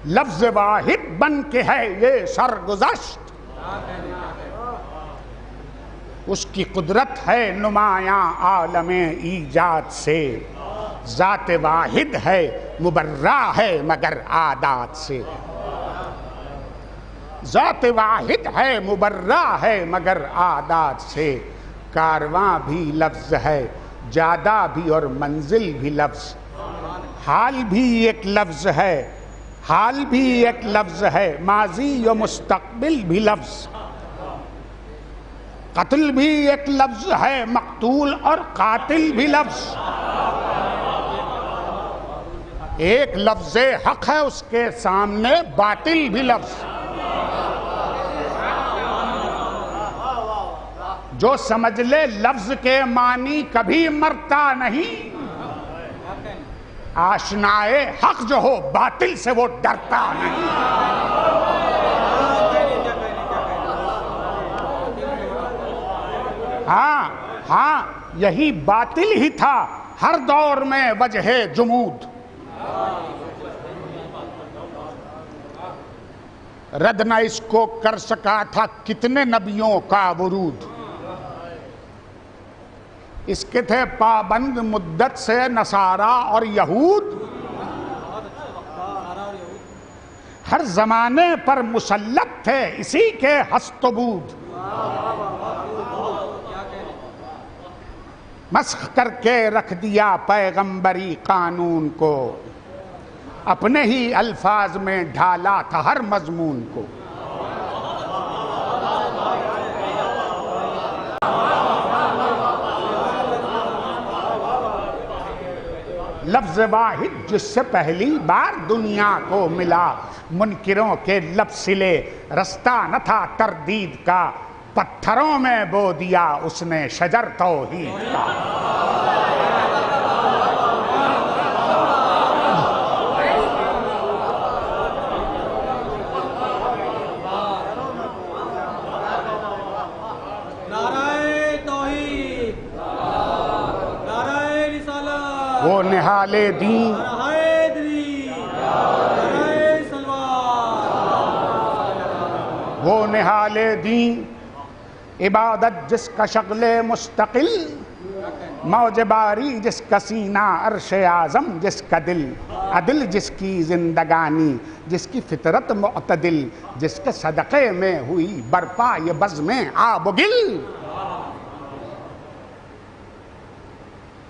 [SPEAKER 6] لفظ واحد بن کے ہے یہ سرگزشت، اس کی قدرت ہے نمایاں عالم ایجاد سے، ذات واحد ہے مبرہ ہے مگر عادات سے، ذات واحد ہے مبرہ ہے مگر عادات سے، کارواں بھی لفظ ہے، جادہ بھی اور منزل بھی لفظ، حال بھی ایک لفظ ہے، حال بھی ایک لفظ ہے، ماضی و مستقبل بھی لفظ، قتل بھی ایک لفظ ہے، مقتول اور قاتل بھی لفظ، ایک لفظ حق ہے اس کے سامنے باطل بھی لفظ۔ جو سمجھ لے لفظ کے معنی کبھی مرتا نہیں، آشنائے حق جو ہو باطل سے وہ ڈرتا نہیں۔ ہاں یہی باطل ہی تھا ہر دور میں وجہ جمود، رد نہ اس کو کر سکا تھا کتنے نبیوں کا ورود، اس کے تھے پابند مدت سے نصارہ اور یہود، ہر زمانے پر مسلط تھے اسی کے ہست و بود، مسخ کر کے رکھ دیا پیغمبری قانون کو، اپنے ہی الفاظ میں ڈھالا تھا ہر مضمون کو۔ لفظ واحد جس سے پہلی بار دنیا کو ملا، منکروں کے لب سلے رستہ نہ تھا تردید کا، پتھروں میں بو دیا اس نے شجر توحید کا۔ وہ نہال دین وہ نہال دین، عبادت جس کا شغل مستقل، موج باری جس کا سینہ عرش اعظم جس کا دل، عدل جس کی زندگانی جس کی فطرت معتدل، جس کے صدقے میں ہوئی برپا یہ بزم آب و گل،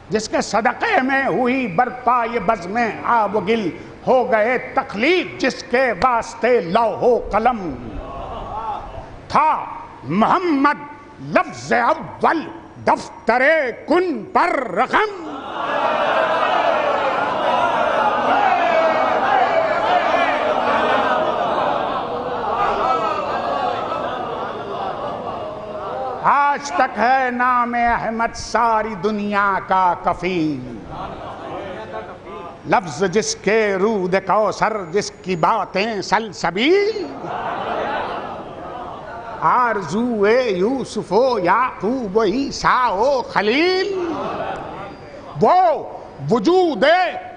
[SPEAKER 6] جس کے صدقے میں ہوئی برپا یہ بزم آب و گل، ہو گئے تخلیق جس کے واسطے لوح و قلم، تھا محمد لفظ اول دفتر کن پر رقم۔ آج تک ہے نام احمد ساری دنیا کا کفیل، لفظ جس کے رود کوثر جس کی باتیں سلسبیل، آرزو یوسف و یعقوب و عیسیٰ و خلیل، وہ وجود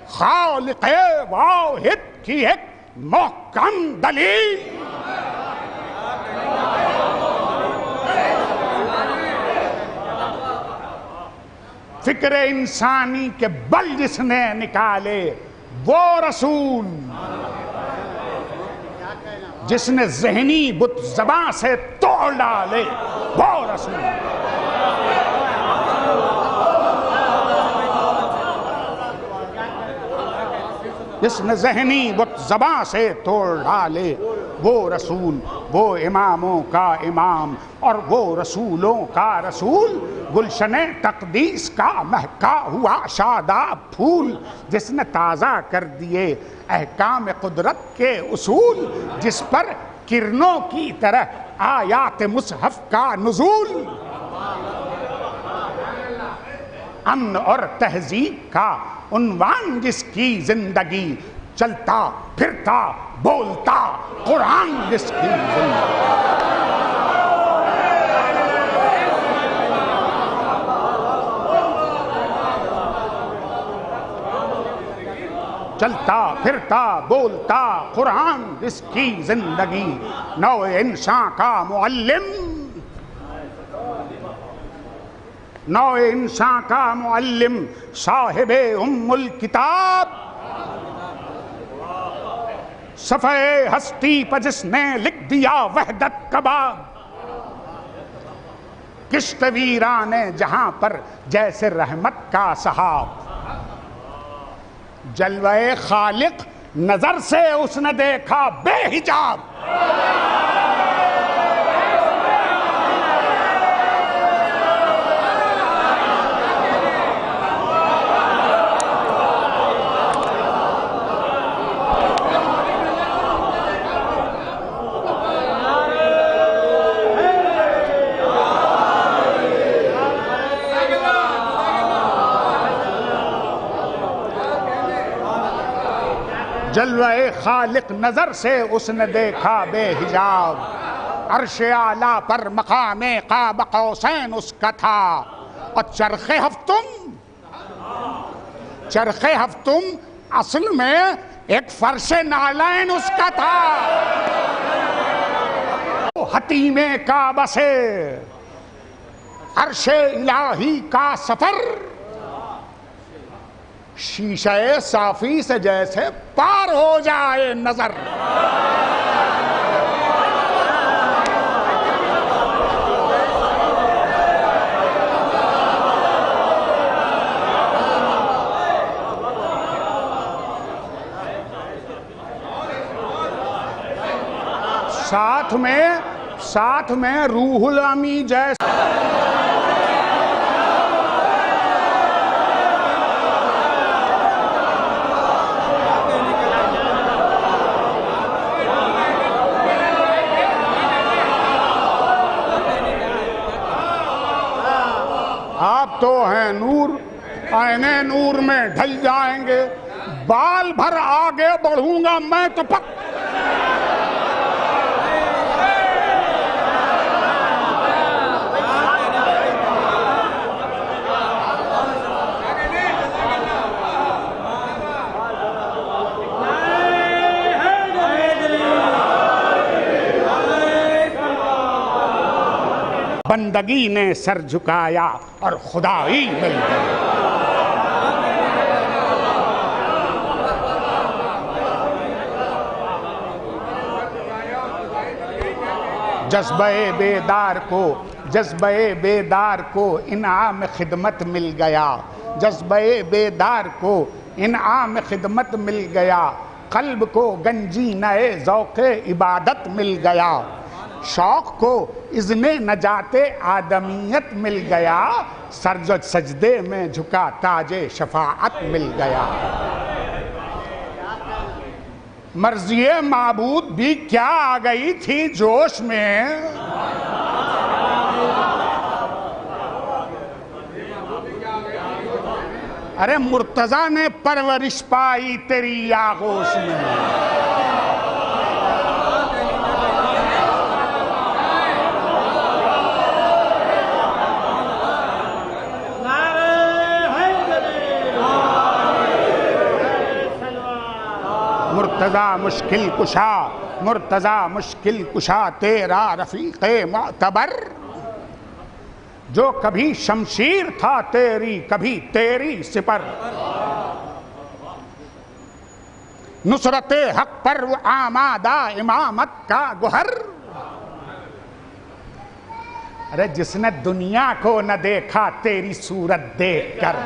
[SPEAKER 6] خالق واحد کی ایک محکم دلیل۔ فکر انسانی کے بل جس نے نکالے وہ رسول، جس نے ذہنی بت زباں سے توڑ ڈالے وہ رسول، جس نے ذہنی بت زباں سے توڑ ڈالے وہ رسول، وہ اماموں کا امام اور وہ رسولوں کا رسول، گلشن تقدیس کا مہکا ہوا شاداب پھول، جس نے تازہ کر دیے احکام قدرت کے اصول، جس پر کرنوں کی طرح آیات مصحف کا نزول، امن اور تہذیب کا عنوان جس کی زندگی، چلتا پھرتا بولتا قرآن جس کی زندگی، چلتا پھرتا بولتا قرآن جس کی زندگی، نو انسان کا معلم، نو انسان کا معلم، صاحب ام الکتاب، صفحے ہستی پر جس نے لکھ دیا وحدت کا باب، کشت ویران جہاں پر جیسے رحمت کا سحاب. جلوہ خالق نظر سے اس نے دیکھا بے حجاب. جلوہ خالق نظر سے اس نے دیکھا بے حجاب. عرش اعلیٰ پر مقام قاب قوسین اس کا تھا. اور چرخ ہفتم اصل میں ایک فرش نالین اس کا تھا. حتیم کعبہ سے عرش الہی کا سفر شیشہ صافی سے جیسے پار ہو جائے نظر. ساتھ میں روح الامی جیسے آپ تو ہیں نور، عین نور میں ڈھل جائیں گے. بال بھر آگے بڑھوں گا میں تو پک. بندگی نے سر جھکایا اور خدائی مل گئی. جذبہ بیدار کو انعام خدمت مل گیا. جذبہ بیدار کو انعام خدمت مل گیا. قلب کو گنجی نئے ذوق عبادت مل گیا. شوق کو اذن نجات آدمیت مل گیا. سجدے میں جھکا تاج شفاعت مل گیا. مرضی معبود بھی کیا آ گئی تھی جوش میں. ارے مرتضیٰ نے پرورش پائی تیری آغوش میں. مرتضیٰ مشکل کشا تیرا رفیق معتبر. جو کبھی شمشیر تھا تیری کبھی تیری سپر. نصرت حق پر آمادہ امامت کا گوہر. ارے جس نے دنیا کو نہ دیکھا تیری صورت دیکھ کر.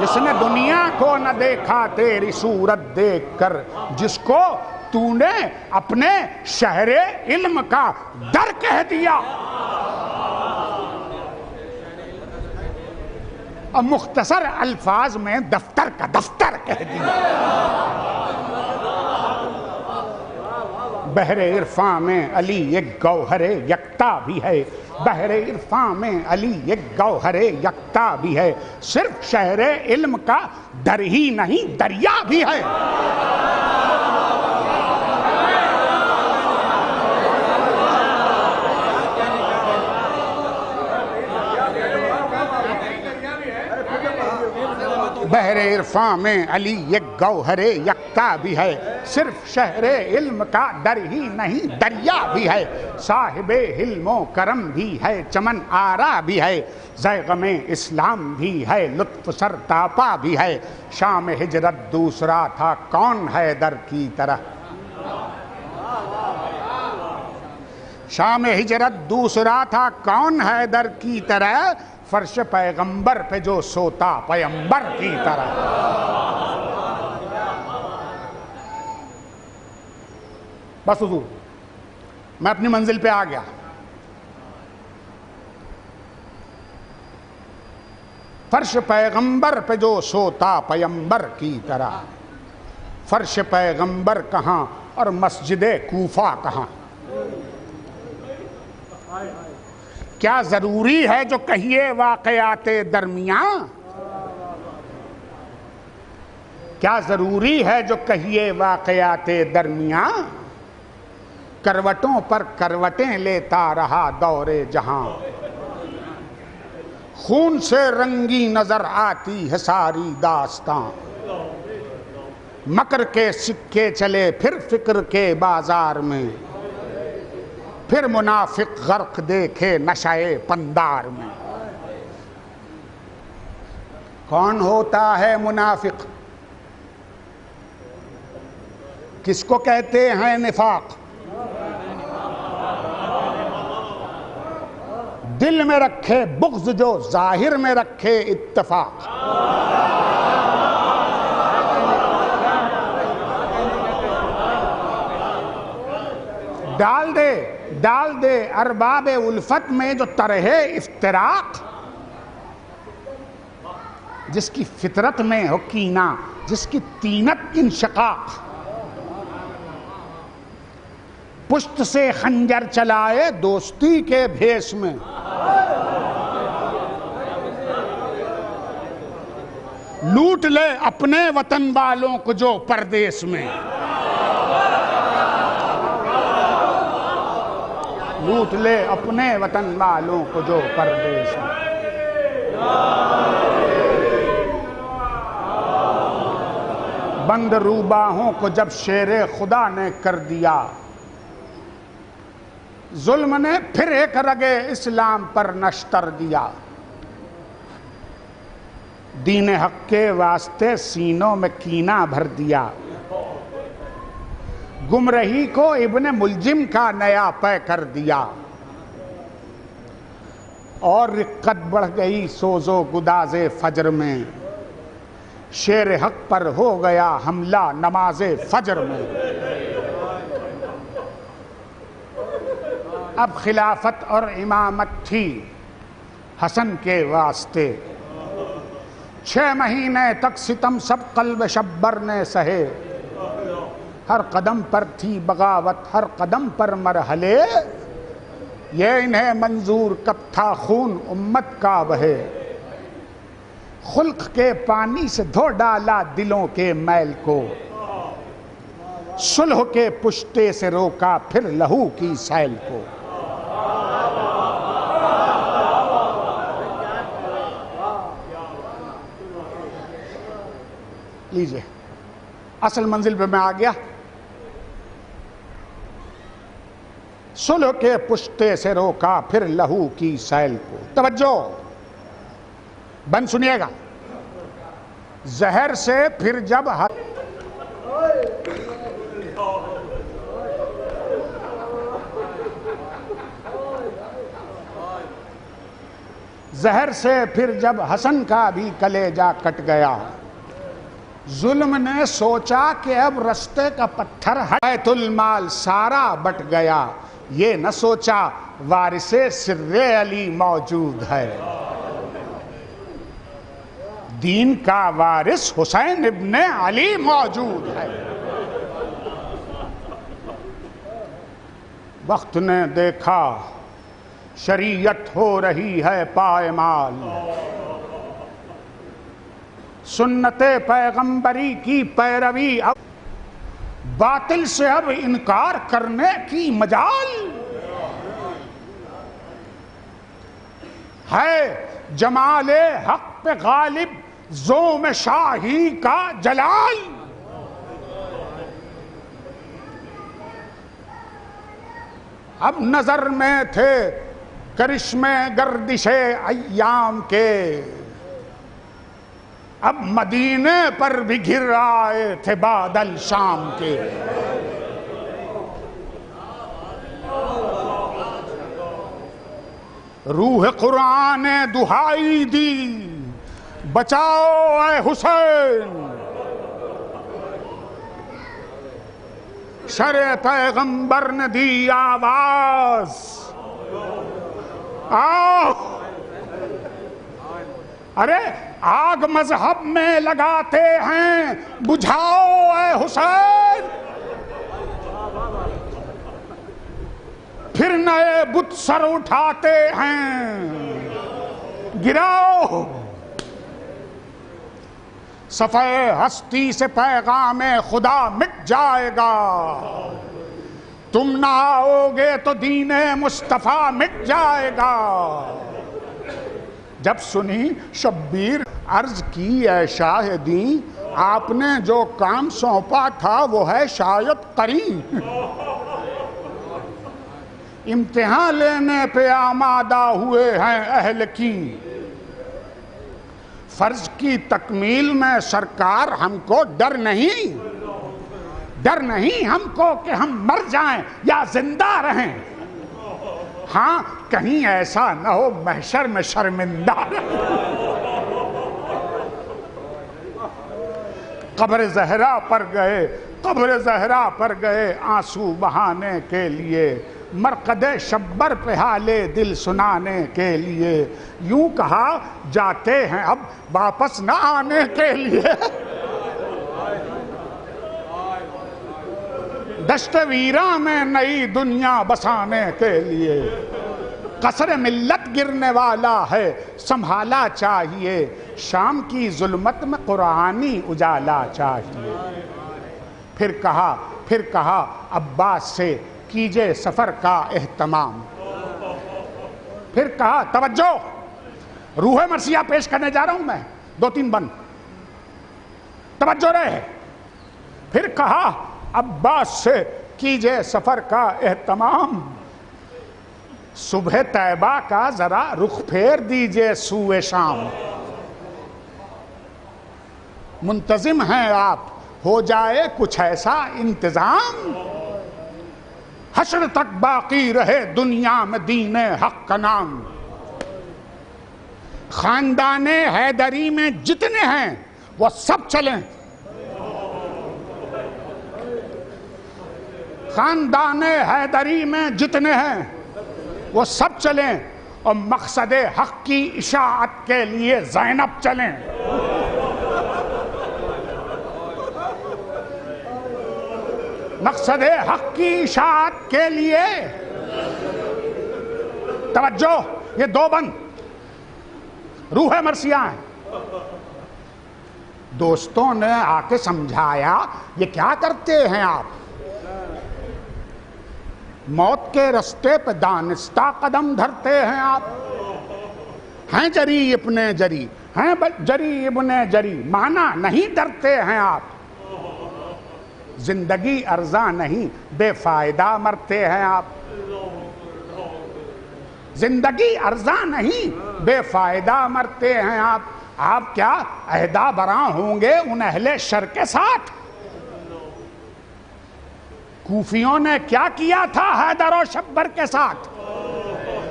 [SPEAKER 6] جس نے دنیا کو نہ دیکھا تیری صورت دیکھ کر. جس کو تو نے اپنے شہر علم کا در کہہ دیا. اور مختصر الفاظ میں دفتر کا دفتر کہہ دیا. بحر عرفاں میں علی ایک گوہر یکتا بھی ہے. بحر عرفاں میں علی ایک گوہر یکتا بھی ہے. صرف شہر علم کا در ہی نہیں دریا بھی ہے. بحر عرفاں میں علی ایک گوہر یکتا بھی ہے، صرف شہر علم کا در ہی نہیں دریا بھی ہے، صاحب حلم و کرم بھی ہے، چمن آرا بھی ہے، زیغم اسلام بھی ہے، لطف سرتاپا بھی ہے، شام ہجرت دوسرا تھا کون حیدر کی طرح، شام ہجرت دوسرا تھا کون حیدر کی طرح، فرش پیغمبر پہ جو سوتا پیغمبر کی طرح۔ بس حضور میں اپنی منزل پہ آ گیا۔ فرش پیغمبر پہ جو سوتا پیغمبر کی طرح، فرش پیغمبر کہاں اور مسجد کوفہ کہاں؟ کیا ضروری ہے جو کہیے واقعات درمیان؟ کیا ضروری ہے جو کہیے واقعات درمیان؟ کروٹوں پر کروٹیں لیتا رہا دور جہاں، خون سے رنگی نظر آتی ہے ساری داستان، مکر کے سکے چلے پھر فکر کے بازار میں، پھر منافق غرق دیکھے نشے پندار میں۔ کون ہوتا ہے منافق؟ کس کو کہتے ہیں نفاق؟ دل میں رکھے بغض جو ظاہر میں رکھے اتفاق، ڈال دے ارباب الفت میں جو طرح افتراق، جس کی فطرت میں ہو کینہ، جس کی طینت انشقاق، پشت سے خنجر چلائے دوستی کے بھیس میں، لوٹ لے اپنے وطن والوں کو جو پردیس میں، لوٹ لے اپنے وطن والوں کو جو پردیس میں۔ بند روباہوں کو جب شیر خدا نے کر دیا، ظلم نے پھر ایک رگے اسلام پر نشتر دیا، دین حق کے واسطے سینوں میں کینہ بھر دیا، گمرہی کو ابن ملجم کا نیا پے کر دیا، اور رقت بڑھ گئی سوز و گداز فجر میں، شیر حق پر ہو گیا حملہ نماز فجر میں۔ اب خلافت اور امامت تھی حسن کے واسطے، 6 مہینے تک ستم سب قلب شبر نے سہے، ہر قدم پر تھی بغاوت ہر قدم پر مرحلے، یہ انہیں منظور کب تھا خون امت کا بہے، خلق کے پانی سے دھو ڈالا دلوں کے میل کو، صلح کے پشتے سے روکا پھر لہو کی سیل کو۔ لیجئے اصل منزل پہ میں آ گیا۔ صلح کے پشتے سے روکا پھر لہو کی سیل کو۔ توجہ بند سنیے گا۔ زہر سے پھر جب زہر سے پھر جب حسن کا بھی کلیجہ کٹ گیا، ظلم نے سوچا کہ اب رستے کا پتھر بیت المال سارا بٹ گیا، یہ نہ سوچا وارث سر علی موجود ہے، دین کا وارث حسین ابن علی موجود ہے۔ وقت نے دیکھا شریعت ہو رہی ہے پائمال، سنت پیغمبری کی پیروی، اب باطل سے اب انکار کرنے کی مجال ہے، جمال حق پہ غالب زوم شاہی کا جلال. اب نظر میں تھے کرشمے گردش ایام کے، اب مدینے پر بھی گر آئے تھے بادل شام کے. روح قرآن نے دہائی دی، بچاؤ اے حسین. شرع پیغمبر نے دی آواز، آؤ. ارے آگ مذہب میں لگاتے ہیں، بجھاؤ اے حسین. پھر نئے بت سر اٹھاتے ہیں، گراؤ. صفحہ ہستی سے پیغام خدا مٹ جائے گا، تم نہ آؤ گے تو دین مصطفیٰ مٹ جائے گا. جب سنی شبیر عرض کی اے شاہدین، آپ نے جو کام سونپا تھا وہ ہے شاید قریب. امتحان لینے پہ آمادہ ہوئے ہیں اہل کی، فرض کی تکمیل میں سرکار ہم کو ڈر نہیں ہم کو کہ ہم مر جائیں یا زندہ رہیں. ہاں کہیں ایسا نہ ہو محشر میں شرمندہ رہیں. قبر زہرا پر گئے آنسو بہانے کے لیے، مرقد شبر پہ حالے دل سنانے کے لیے. یوں کہا جاتے ہیں اب واپس نہ آنے کے لیے. دشت ویراں میں نئی دنیا بسانے کے لیے. قصر ملت گرنے والا ہے سنبھالا چاہیے، شام کی ظلمت میں قرآنی اجالا چاہیے. پھر کہا عباس سے کیجئے سفر کا اہتمام. پھر کہا توجہ، روح مرثیہ پیش کرنے جا رہا ہوں میں، 2-3 بند توجہ رہے. پھر کہا عباس سے کیجئے سفر کا اہتمام، صبح طیبہ کا ذرا رخ پھیر دیجئے سوئے شام. منتظم ہیں آپ، ہو جائے کچھ ایسا انتظام، حشر تک باقی رہے دنیا میں دین حق کا نام. خاندان حیدری میں جتنے ہیں وہ سب چلیں، خاندان حیدری میں جتنے ہیں وہ سب چلیں، اور مقصد حق کی اشاعت کے لیے زینب چلیں. مقصد حق کی اشاعت کے لیے توجہ، یہ 2 بند روح مرثیہ ہیں. دوستوں نے آ کے سمجھایا یہ کیا کرتے ہیں آپ، موت کے رستے پہ دانستہ قدم دھرتے ہیں آپ. ہیں جری ابن جری، ہیں جری ابن جری، مانا نہیں ڈرتے ہیں آپ. زندگی ارزاں نہیں بے فائدہ مرتے ہیں آپ. زندگی ارزاں نہیں بے فائدہ مرتے ہیں آپ. آپ کیا عہدہ براں ہوں گے ان اہل شر کے ساتھ. کوفیوں نے کیا کیا تھا حیدر و شبر کے ساتھ.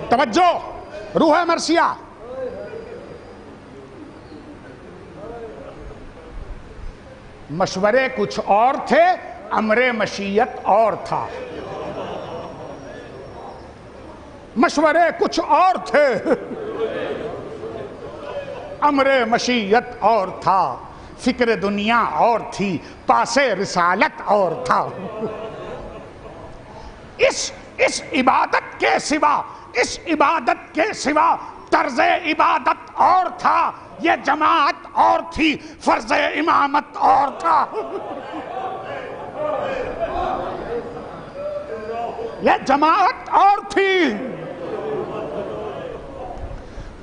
[SPEAKER 6] توجہ، روح مرثیہ. مشورے کچھ اور تھے، امر مشیت اور تھا. مشورے کچھ اور تھے، امر مشیت اور تھا. فکر دنیا اور تھی، پاس رسالت اور تھا. اس عبادت کے سوا طرز عبادت اور تھا. یہ جماعت اور تھی، فرض امامت اور تھا. یہ جماعت اور تھی،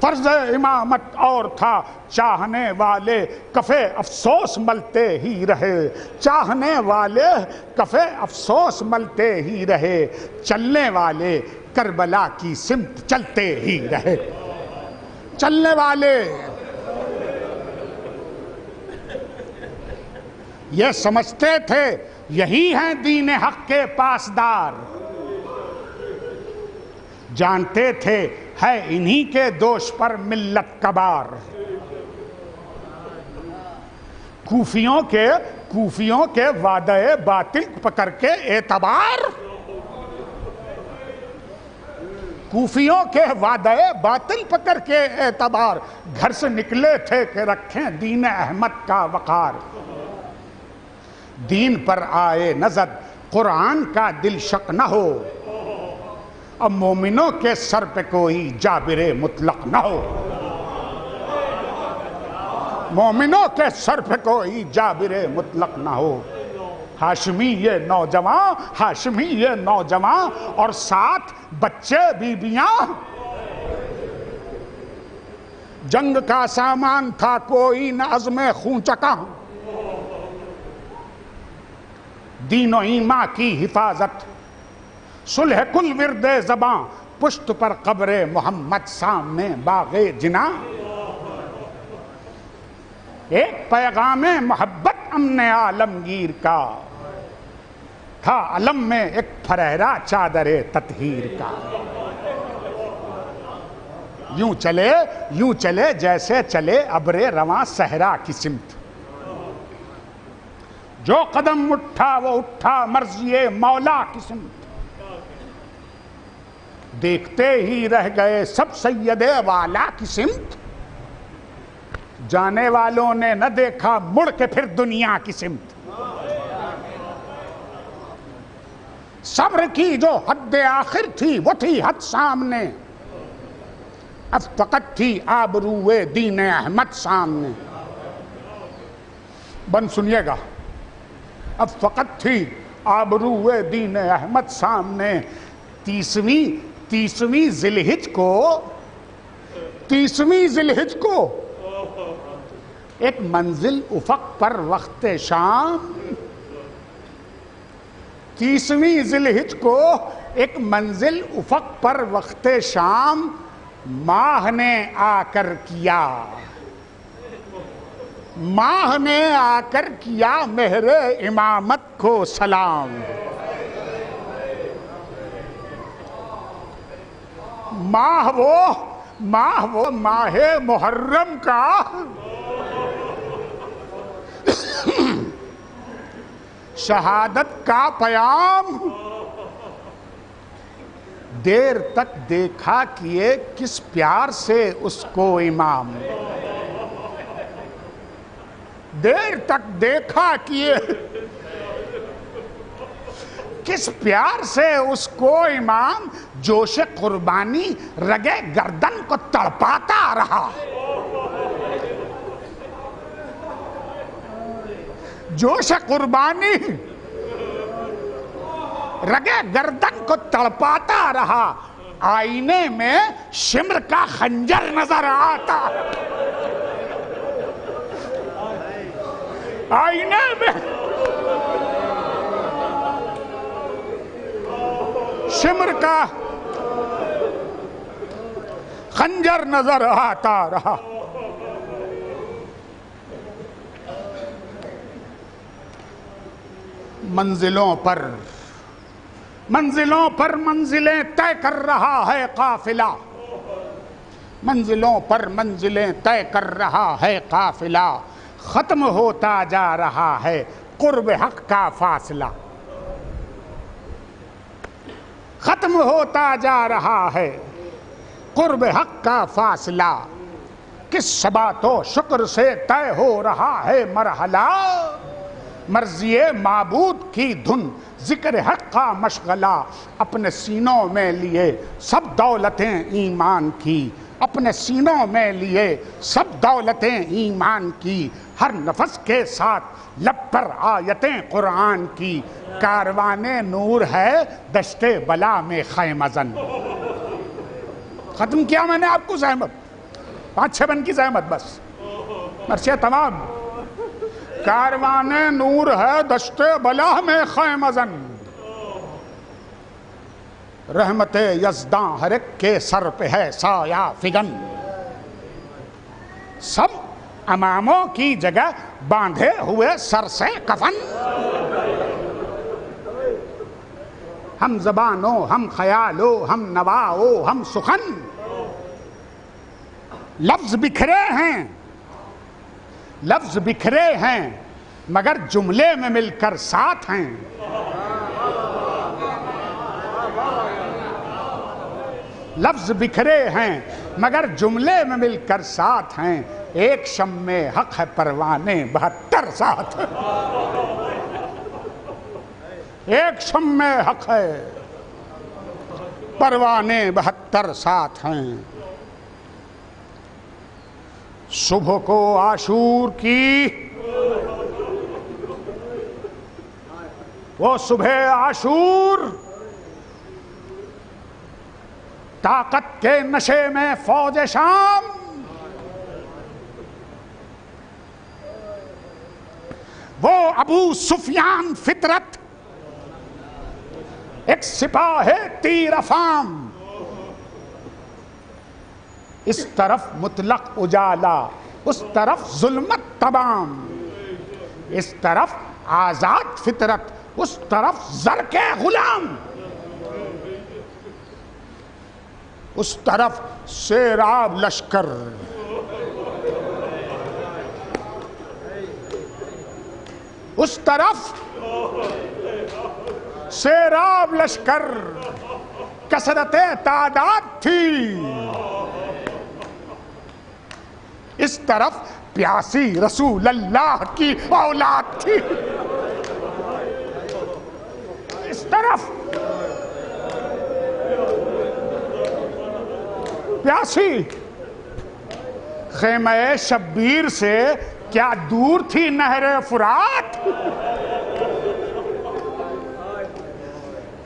[SPEAKER 6] فرض امامت اور تھا، چاہنے والے کفے افسوس ملتے ہی رہے، چاہنے والے کفے افسوس ملتے ہی رہے، چلنے والے کربلا کی سمت چلتے ہی رہے۔ چلنے والے یہ سمجھتے تھے یہی ہیں دین حق کے پاسدار، جانتے تھے ہے انہی کے دوش پر ملت کا بار۔ کوفیوں کے وعدہ باطل پکڑ کے اعتبار، کوفیوں کے وعدہ باطل پکڑ کے اعتبار، گھر سے نکلے تھے کہ رکھیں دین احمد کا وقار۔ دین پر آئے نظر قرآن کا دل شک نہ ہو، اب مومنوں کے سر پہ کوئی جابر مطلق نہ ہو، مومنوں کے سر پہ کوئی جابر مطلق نہ ہو۔ ہاشمی یہ نوجوان، ہاشمی یہ نوجوان اور ساتھ بچے بیبیاں، جنگ کا سامان تھا کوئی نہ عزم خون چکا، دین و ایمان کی حفاظت صلح کل ورد زباں، پشت پر قبر محمد سامنے باغ جناں، ایک پیغام محبت امن عالمگیر کا تھا، علم میں ایک پھریرا چادر تطہیر کا۔ یوں چلے جیسے چلے ابر رواں صحرا کی سمت، جو قدم اٹھا وہ اٹھا مرضی مولا کی سمت، دیکھتے ہی رہ گئے سب سید والا کی سمت، جانے والوں نے نہ دیکھا مڑ کے پھر دنیا کی سمت۔ صبر کی جو حد آخر تھی وہ تھی حد سامنے، اب فقط تھی آبروئے دین احمد سامنے۔ بند سنیے گا، اب فقط تھی آبروئے دین احمد سامنے۔ تیسویں ذی الحج کو ایک منزل افق پر وقت شام، 30ویں ذی الحج کو ایک منزل افق پر وقت شام، ماہ نے آ کر کیا، ماہ نے آ کر کیا مہر امامت کو سلام۔ ماہ وہ ماہ محرم کا شہادت کا پیام، دیر تک دیکھا کیے کس پیار سے اس کو امام، دیر تک دیکھا کیے کس پیار سے اس کو امام، جوش قربانی رگے گردن کو تڑپاتا رہا، جوش قربانی رگے گردن کو تڑپاتا رہا، آئینے میں شمر کا خنجر نظر آتا، آئینے میں شمر کا خنجر نظر آتا رہا۔ منزلوں پر منزلیں طے کر رہا ہے قافلہ، منزلوں پر منزلیں طے کر رہا ہے قافلہ، ختم ہوتا جا رہا ہے قرب حق کا فاصلہ، ختم ہوتا جا رہا ہے قرب حق کا فاصلہ، کس ثبات و شکر سے طے ہو رہا ہے مرحلہ، مرضی معبود کی دھن ذکر حق کا مشغلہ، اپنے سینوں میں لیے سب دولتیں ایمان کی، اپنے سینوں میں لیے سب دولتیں ایمان کی، ہر نفس کے ساتھ لب پر آیتیں قرآن کی، کاروان نور ہے دشت بلا میں خیمہ زن۔ ختم کیا میں نے آپ کو زحمت، 5-6 بن کی زحمت بس، مرثیہ تمام. کاروان نور ہے دشت بلاہ میں خیمہ زن، رحمت یزداں ہر ایک کے سر پہ ہے سایہ فگن. سب اماموں کی جگہ باندھے ہوئے سر سے کفن. ہم زبانوں ہم خیالوں ہم نواؤں ہم سخن. لفظ بکھرے ہیں، لفظ بکھرے ہیں مگر جملے میں مل کر ساتھ ہیں. لفظ بکھرے ہیں مگر جملے میں مل کر ساتھ ہیں. ایک شمع حق ہے پروانے 72 ساتھ. ایک شمع حق ہے پروانے 72 ساتھ ہیں. صبح کو عاشور کی وہ صبح عاشور، طاقت کے نشے میں فوج شام. وہ ابو سفیان فطرت ایک سپاہ تیر افام. اس طرف مطلق اجالا اس طرف ظلمت تمام. اس طرف آزاد فطرت اس طرف زر کے غلام. اس طرف سیراب لشکر اس طرف سیراب لشکر کثرت تعداد تھی. اس طرف پیاسی رسول اللہ کی اولاد تھی. اس طرف پیاسی. خیمہ شبیر سے کیا دور تھی نہر فرات؟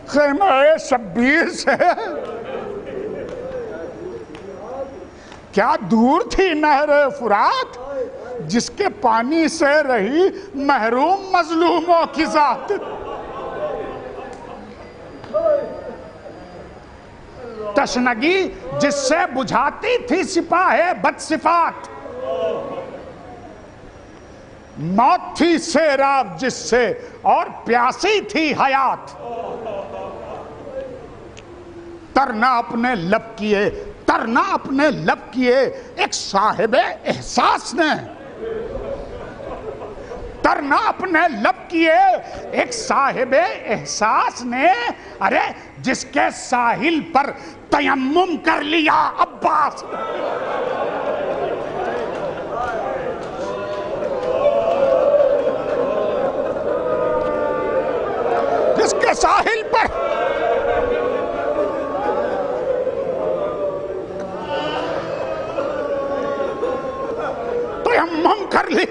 [SPEAKER 6] خیمہ شبیر سے کیا دور تھی نہر فرات، جس کے پانی سے رہی محروم مظلوموں کی ذات. تشنگی جس سے بجھاتی تھی سپاہ بدصفات، موت تھی سیراب جس سے اور پیاسی تھی حیات. ترنا اپنے لب کیے ترنا اپنے لب کیے ایک صاحب احساس نے. ترنا اپنے لب کیے ایک صاحب احساس نے. ارے جس کے ساحل پر تیمم کر لیا عباس. جس کے ساحل پر تیمم کر لی.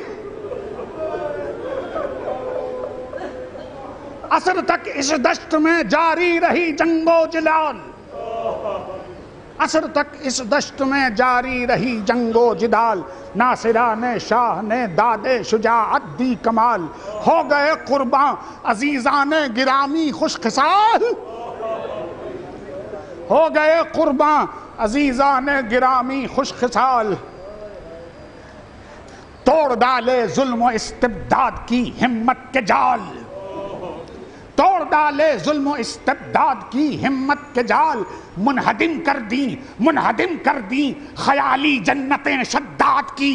[SPEAKER 6] عصر تک اس دشت میں جاری رہی جنگ و جدال. عصر تک اس دشت میں جاری رہی جنگ و جدال. ناصران شاہ نے داد شجاعت دی کمال. ہو گئے قرباں عزیزان گرامی خوش خصال. ہو گئے قرباں عزیزان گرامی خوش خصال. توڑ ڈالے ظلم و استبداد کی ہمت کے جال. توڑ ڈالے ظلم و استبداد کی ہمت کے جال. منہدم کر دی خیالی جنتیں شداد کی.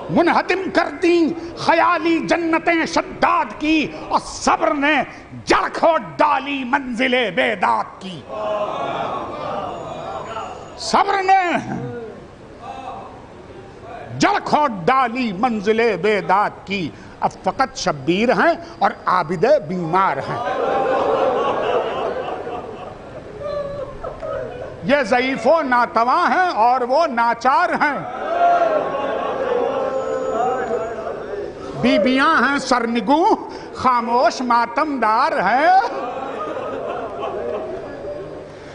[SPEAKER 6] منہدم کر دی خیالی جنتیں شداد کی. اور صبر نے جڑ کھود ڈالی منزل بیداد کی. صبر نے جڑ کھود ڈالی منزل بیداد کی. اب فقط شبیر ہیں اور عابد بیمار ہیں. یہ ضعیف و ناتواں ہیں اور وہ ناچار ہیں. بیبیاں ہیں سرنگوں خاموش ماتمدار ہیں.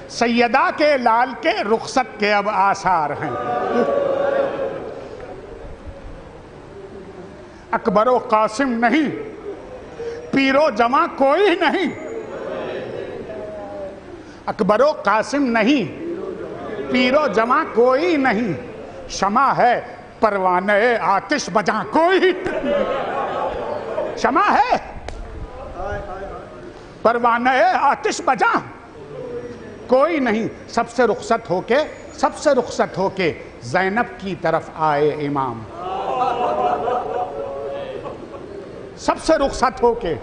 [SPEAKER 6] سیدہ کے لال کے رخصت کے اب آثار ہیں. اکبر و قاسم نہیں، پیر و جمع کوئی نہیں. اکبر و قاسم نہیں، پیر و جمع کوئی نہیں. شمع ہے پروانہ آتش بجاں کوئی نہیں. شمع ہے پروانہ آتش بجاں کوئی نہیں. سب سے رخصت ہو کے زینب کی طرف آئے امام. سب سے رخصت ہو کے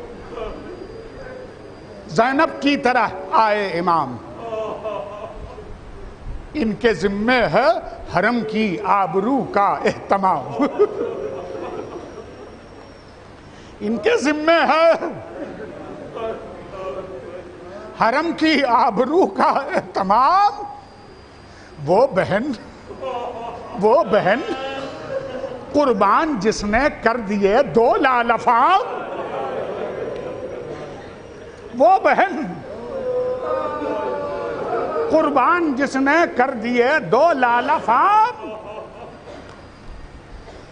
[SPEAKER 6] زینب کی طرح آئے امام. ان کے ذمے ہے حرم کی آبرو کا اہتمام. ان کے ذمے ہے حرم کی آبرو کا اہتمام. وہ بہن قربان جس نے کر دیے 2 لال افام. وہ بہن قربان جس نے کر دیے 2 لال افام.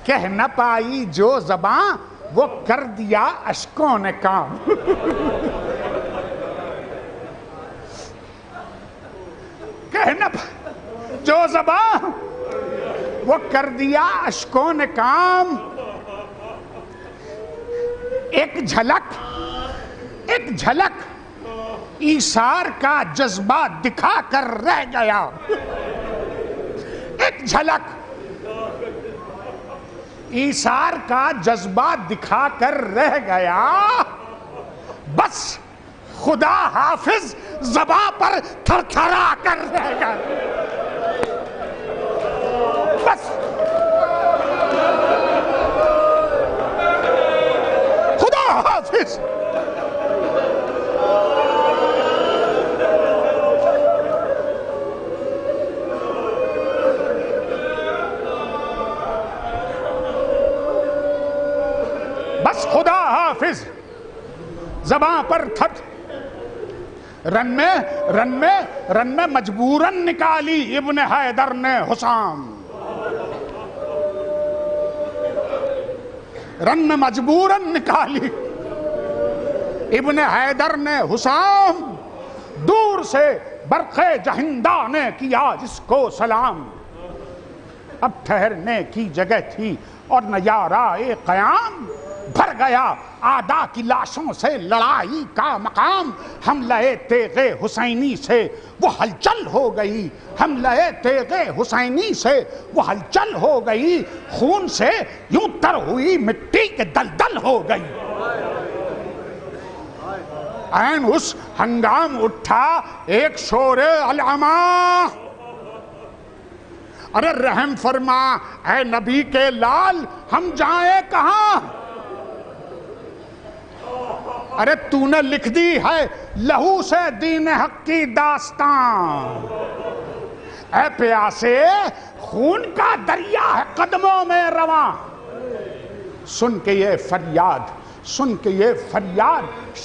[SPEAKER 6] کہہ نہ پائی جو زباں وہ کر دیا اشکوں نے کام. کہہ نہ پائی جو زباں وہ کر دیا اشکوں نے کام. ایک جھلک ایثار کا جذبہ دکھا کر رہ گیا. ایک جھلک ایثار کا جذبہ دکھا کر رہ گیا. بس خدا حافظ زباں پر تھر تھرا کر رہ گیا. بس خدا حافظ. بس خدا حافظ زباں پر تھر. رن میں مجبوراً نکالی ابن حیدر نے حسام. رن میں مجبوراً نکالی ابن حیدر نے حسام. دور سے برق جہندہ نے کیا جس کو سلام. اب ٹھہرنے کی جگہ تھی اور نظارہ قیام. بھر گیا آدھا کی لاشوں سے لڑائی کا مقام. حملہ تیغ حسینی سے وہ ہلچل ہو گئی. حملہ تیغ حسینی سے وہ ہلچل ہو گئی. خون سے یوں تر ہوئی مٹی کے دلدل ہو گئی. عین اس ہنگام اٹھا ایک شور العما. ارے رحم فرما اے نبی کے لال ہم جائیں کہاں. ارے تو نے لکھ دی ہے لہو سے دین حق کی داستان. اے پیاسے خون کا دریا ہے قدموں میں رواں. سن کے یہ فریاد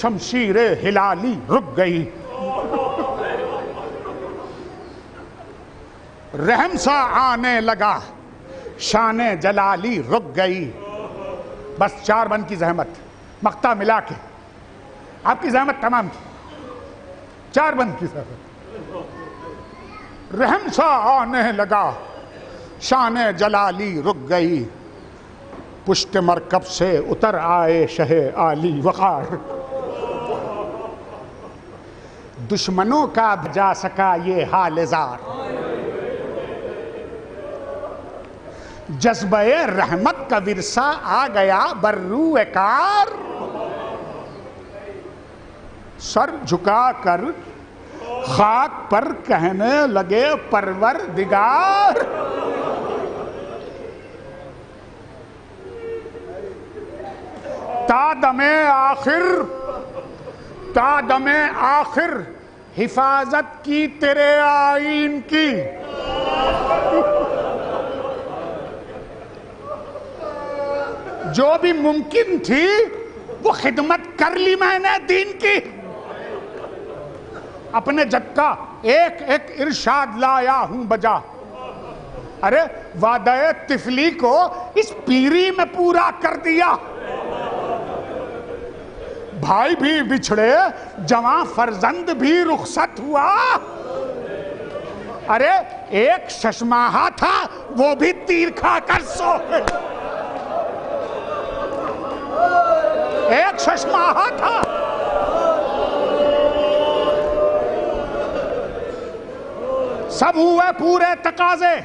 [SPEAKER 6] شمشیر ہلالی رک گئی. رحم سا آنے لگا شان جلالی رک گئی. بس 4 بند کی زحمت مقطع ملا کے آپ کی زحمت تمام کی. 4 بند کی زحمت. رحم سا آنے لگا شان جلالی رک گئی. پشت مرکب سے اتر آئے شہ عالی وقار. دشمنوں کا بجا سکا یہ حال زار. جذبہ رحمت کا ورثہ آ گیا برروئے کار. سر جھکا کر خاک پر کہنے لگے پروردگار. تا دم آخر حفاظت کی تیرے آئین کی. جو بھی ممکن تھی وہ خدمت کر لی میں نے دین کی. اپنے جد کا ایک ایک ارشاد لایا ہوں بجا. ارے وعدہ طفلی کو اس پیری میں پورا کر دیا. بھائی بھی بچھڑے، جوان فرزند بھی رخصت ہوا. ارے ایک ششماہا تھا وہ بھی تیر کھا کر سو گئے. ایک ششماہا تھا. سب ہوئے پورے تقاضے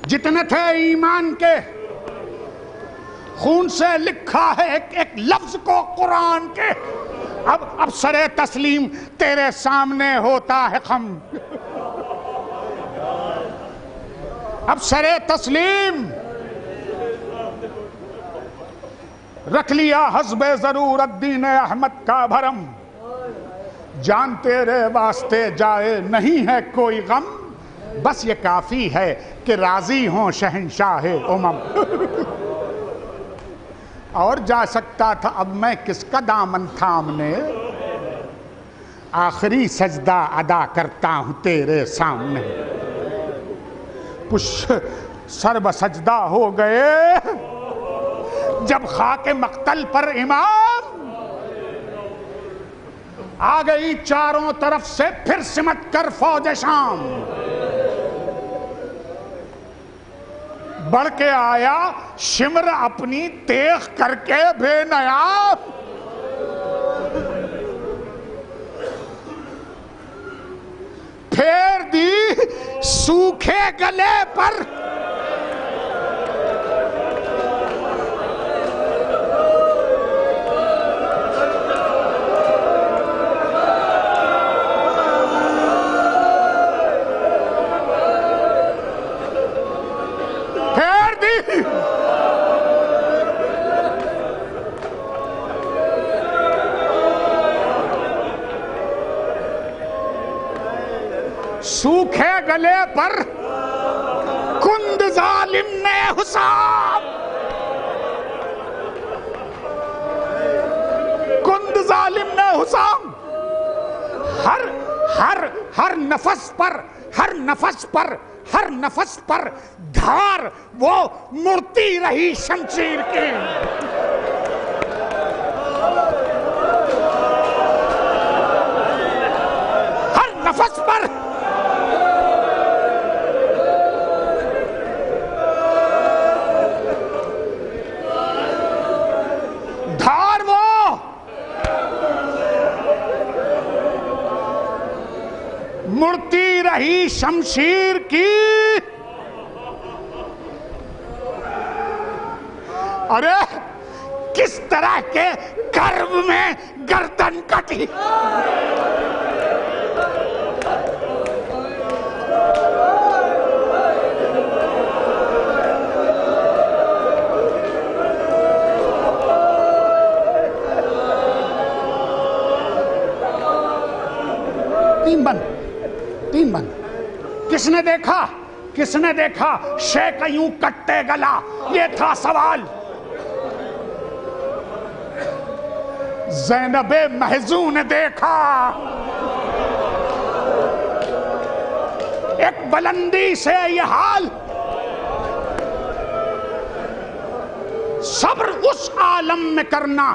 [SPEAKER 6] جتنے تھے ایمان کے. خون سے لکھا ہے ایک ایک لفظ کو قرآن کے. اب سر تسلیم تیرے سامنے ہوتا ہے خم. اب سر تسلیم رکھ لیا حسب ضرورت دین احمد کا بھرم. جان تیرے واسطے جائے نہیں ہے کوئی غم. بس یہ کافی ہے کہ راضی ہوں شہنشاہ امم. اور جا سکتا تھا اب میں کس کا دامن تھامنے. آخری سجدہ ادا کرتا ہوں تیرے سامنے. کچھ سر بسجدہ ہو گئے جب خاک مقتل پر امام. آ گئی چاروں طرف سے پھر سمٹ کر فوج شام. بڑھ کے آیا شمر اپنی تیغ کر کے بے نیام. پھیر دی سوکھے گلے پر سوکھے گلے پر کند ظالم نے حسام. کند ظالم نے حسام. ہر نفس پر ہر نفس پر ہر نفس پر دھار وہ مڑتی رہی شمشیر کی. ہر نفس پر دھار وہ مڑتی رہی شمشیر کی. ارے کس طرح کے کرب میں گردن کٹی. تین بند. کس نے دیکھا کس نے دیکھا شیخ یوں کٹتے گلا. یہ تھا سوال. زینب محضوں نے دیکھا. ایک بلندی سے یہ حال. صبر اس عالم میں کرنا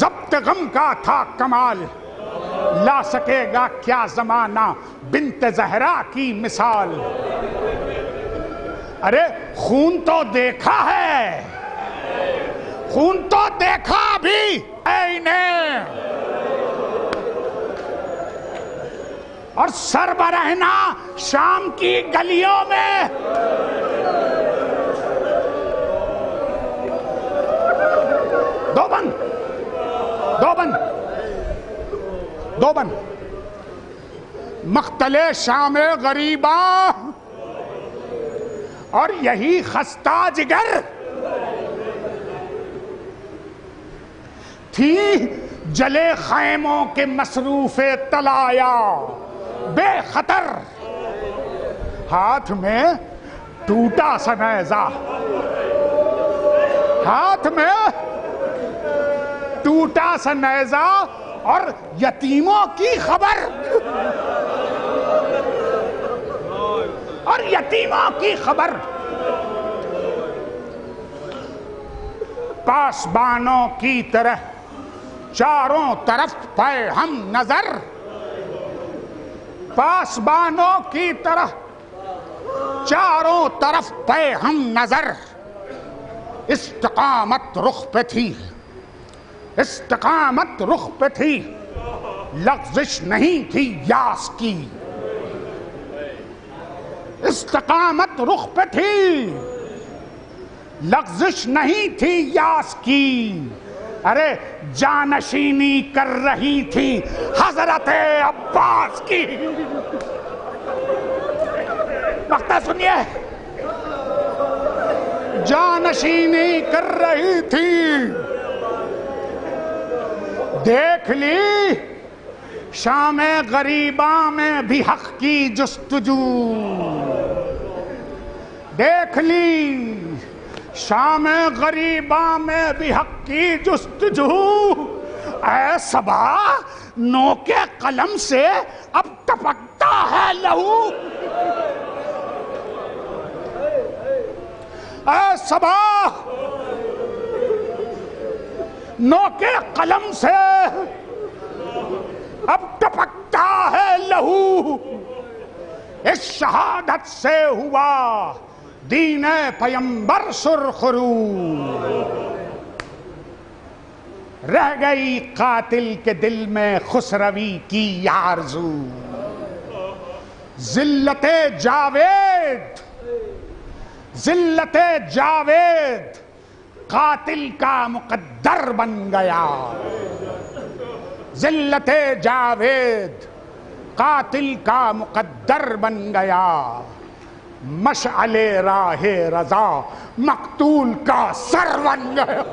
[SPEAKER 6] ضبط غم کا تھا کمال. لا سکے گا کیا زمانہ بنت زہرا کی مثال. ارے خون تو دیکھا ہے، خون تو دیکھا بھی اے نے. اور سر برہنا شام کی گلیوں میں. دو بند مقتل شام غریباں اور یہی خستہ جگر تھی جلے خیموں کے مصروف طلایا بے خطر. ہاتھ میں ٹوٹا سا نیزہ، ہاتھ میں ٹوٹا سا نیزہ اور یتیموں کی خبر. اور یتیموں کی خبر پاسبانوں کی طرح چاروں طرف پہ ہم نظر، پاسبانوں کی طرح چاروں طرف پہ ہم نظر، استقامت رخ پہ تھی، استقامت رخ پہ تھی، لغزش نہیں تھی یاس کی، استقامت رخ پہ تھی، لغزش نہیں تھی یاس کی، ارے جانشینی کر رہی تھی حضرت عباس کی۔ مقطع سنیے، جانشینی کر رہی تھی، دیکھ لی شام غریباں میں بھی حق کی جستجو، دیکھ لی شام غریباں میں بھی حق کی جستجو، اے صبا نو کے قلم سے اب ٹپکتا ہے لہو، اے صبا نو کے قلم سے اب ٹپکتا ہے لہو، اس شہادت سے ہوا دین پیمبر سرخرو، رہ گئی قاتل کے دل میں خسروی کی آرزو، ذلت جاوید، ذلت جاوید قاتل کا مقدر بن گیا، ذلت جاوید قاتل کا مقدر بن گیا، مشعل راہ رضا مقتول کا سر بن گیا۔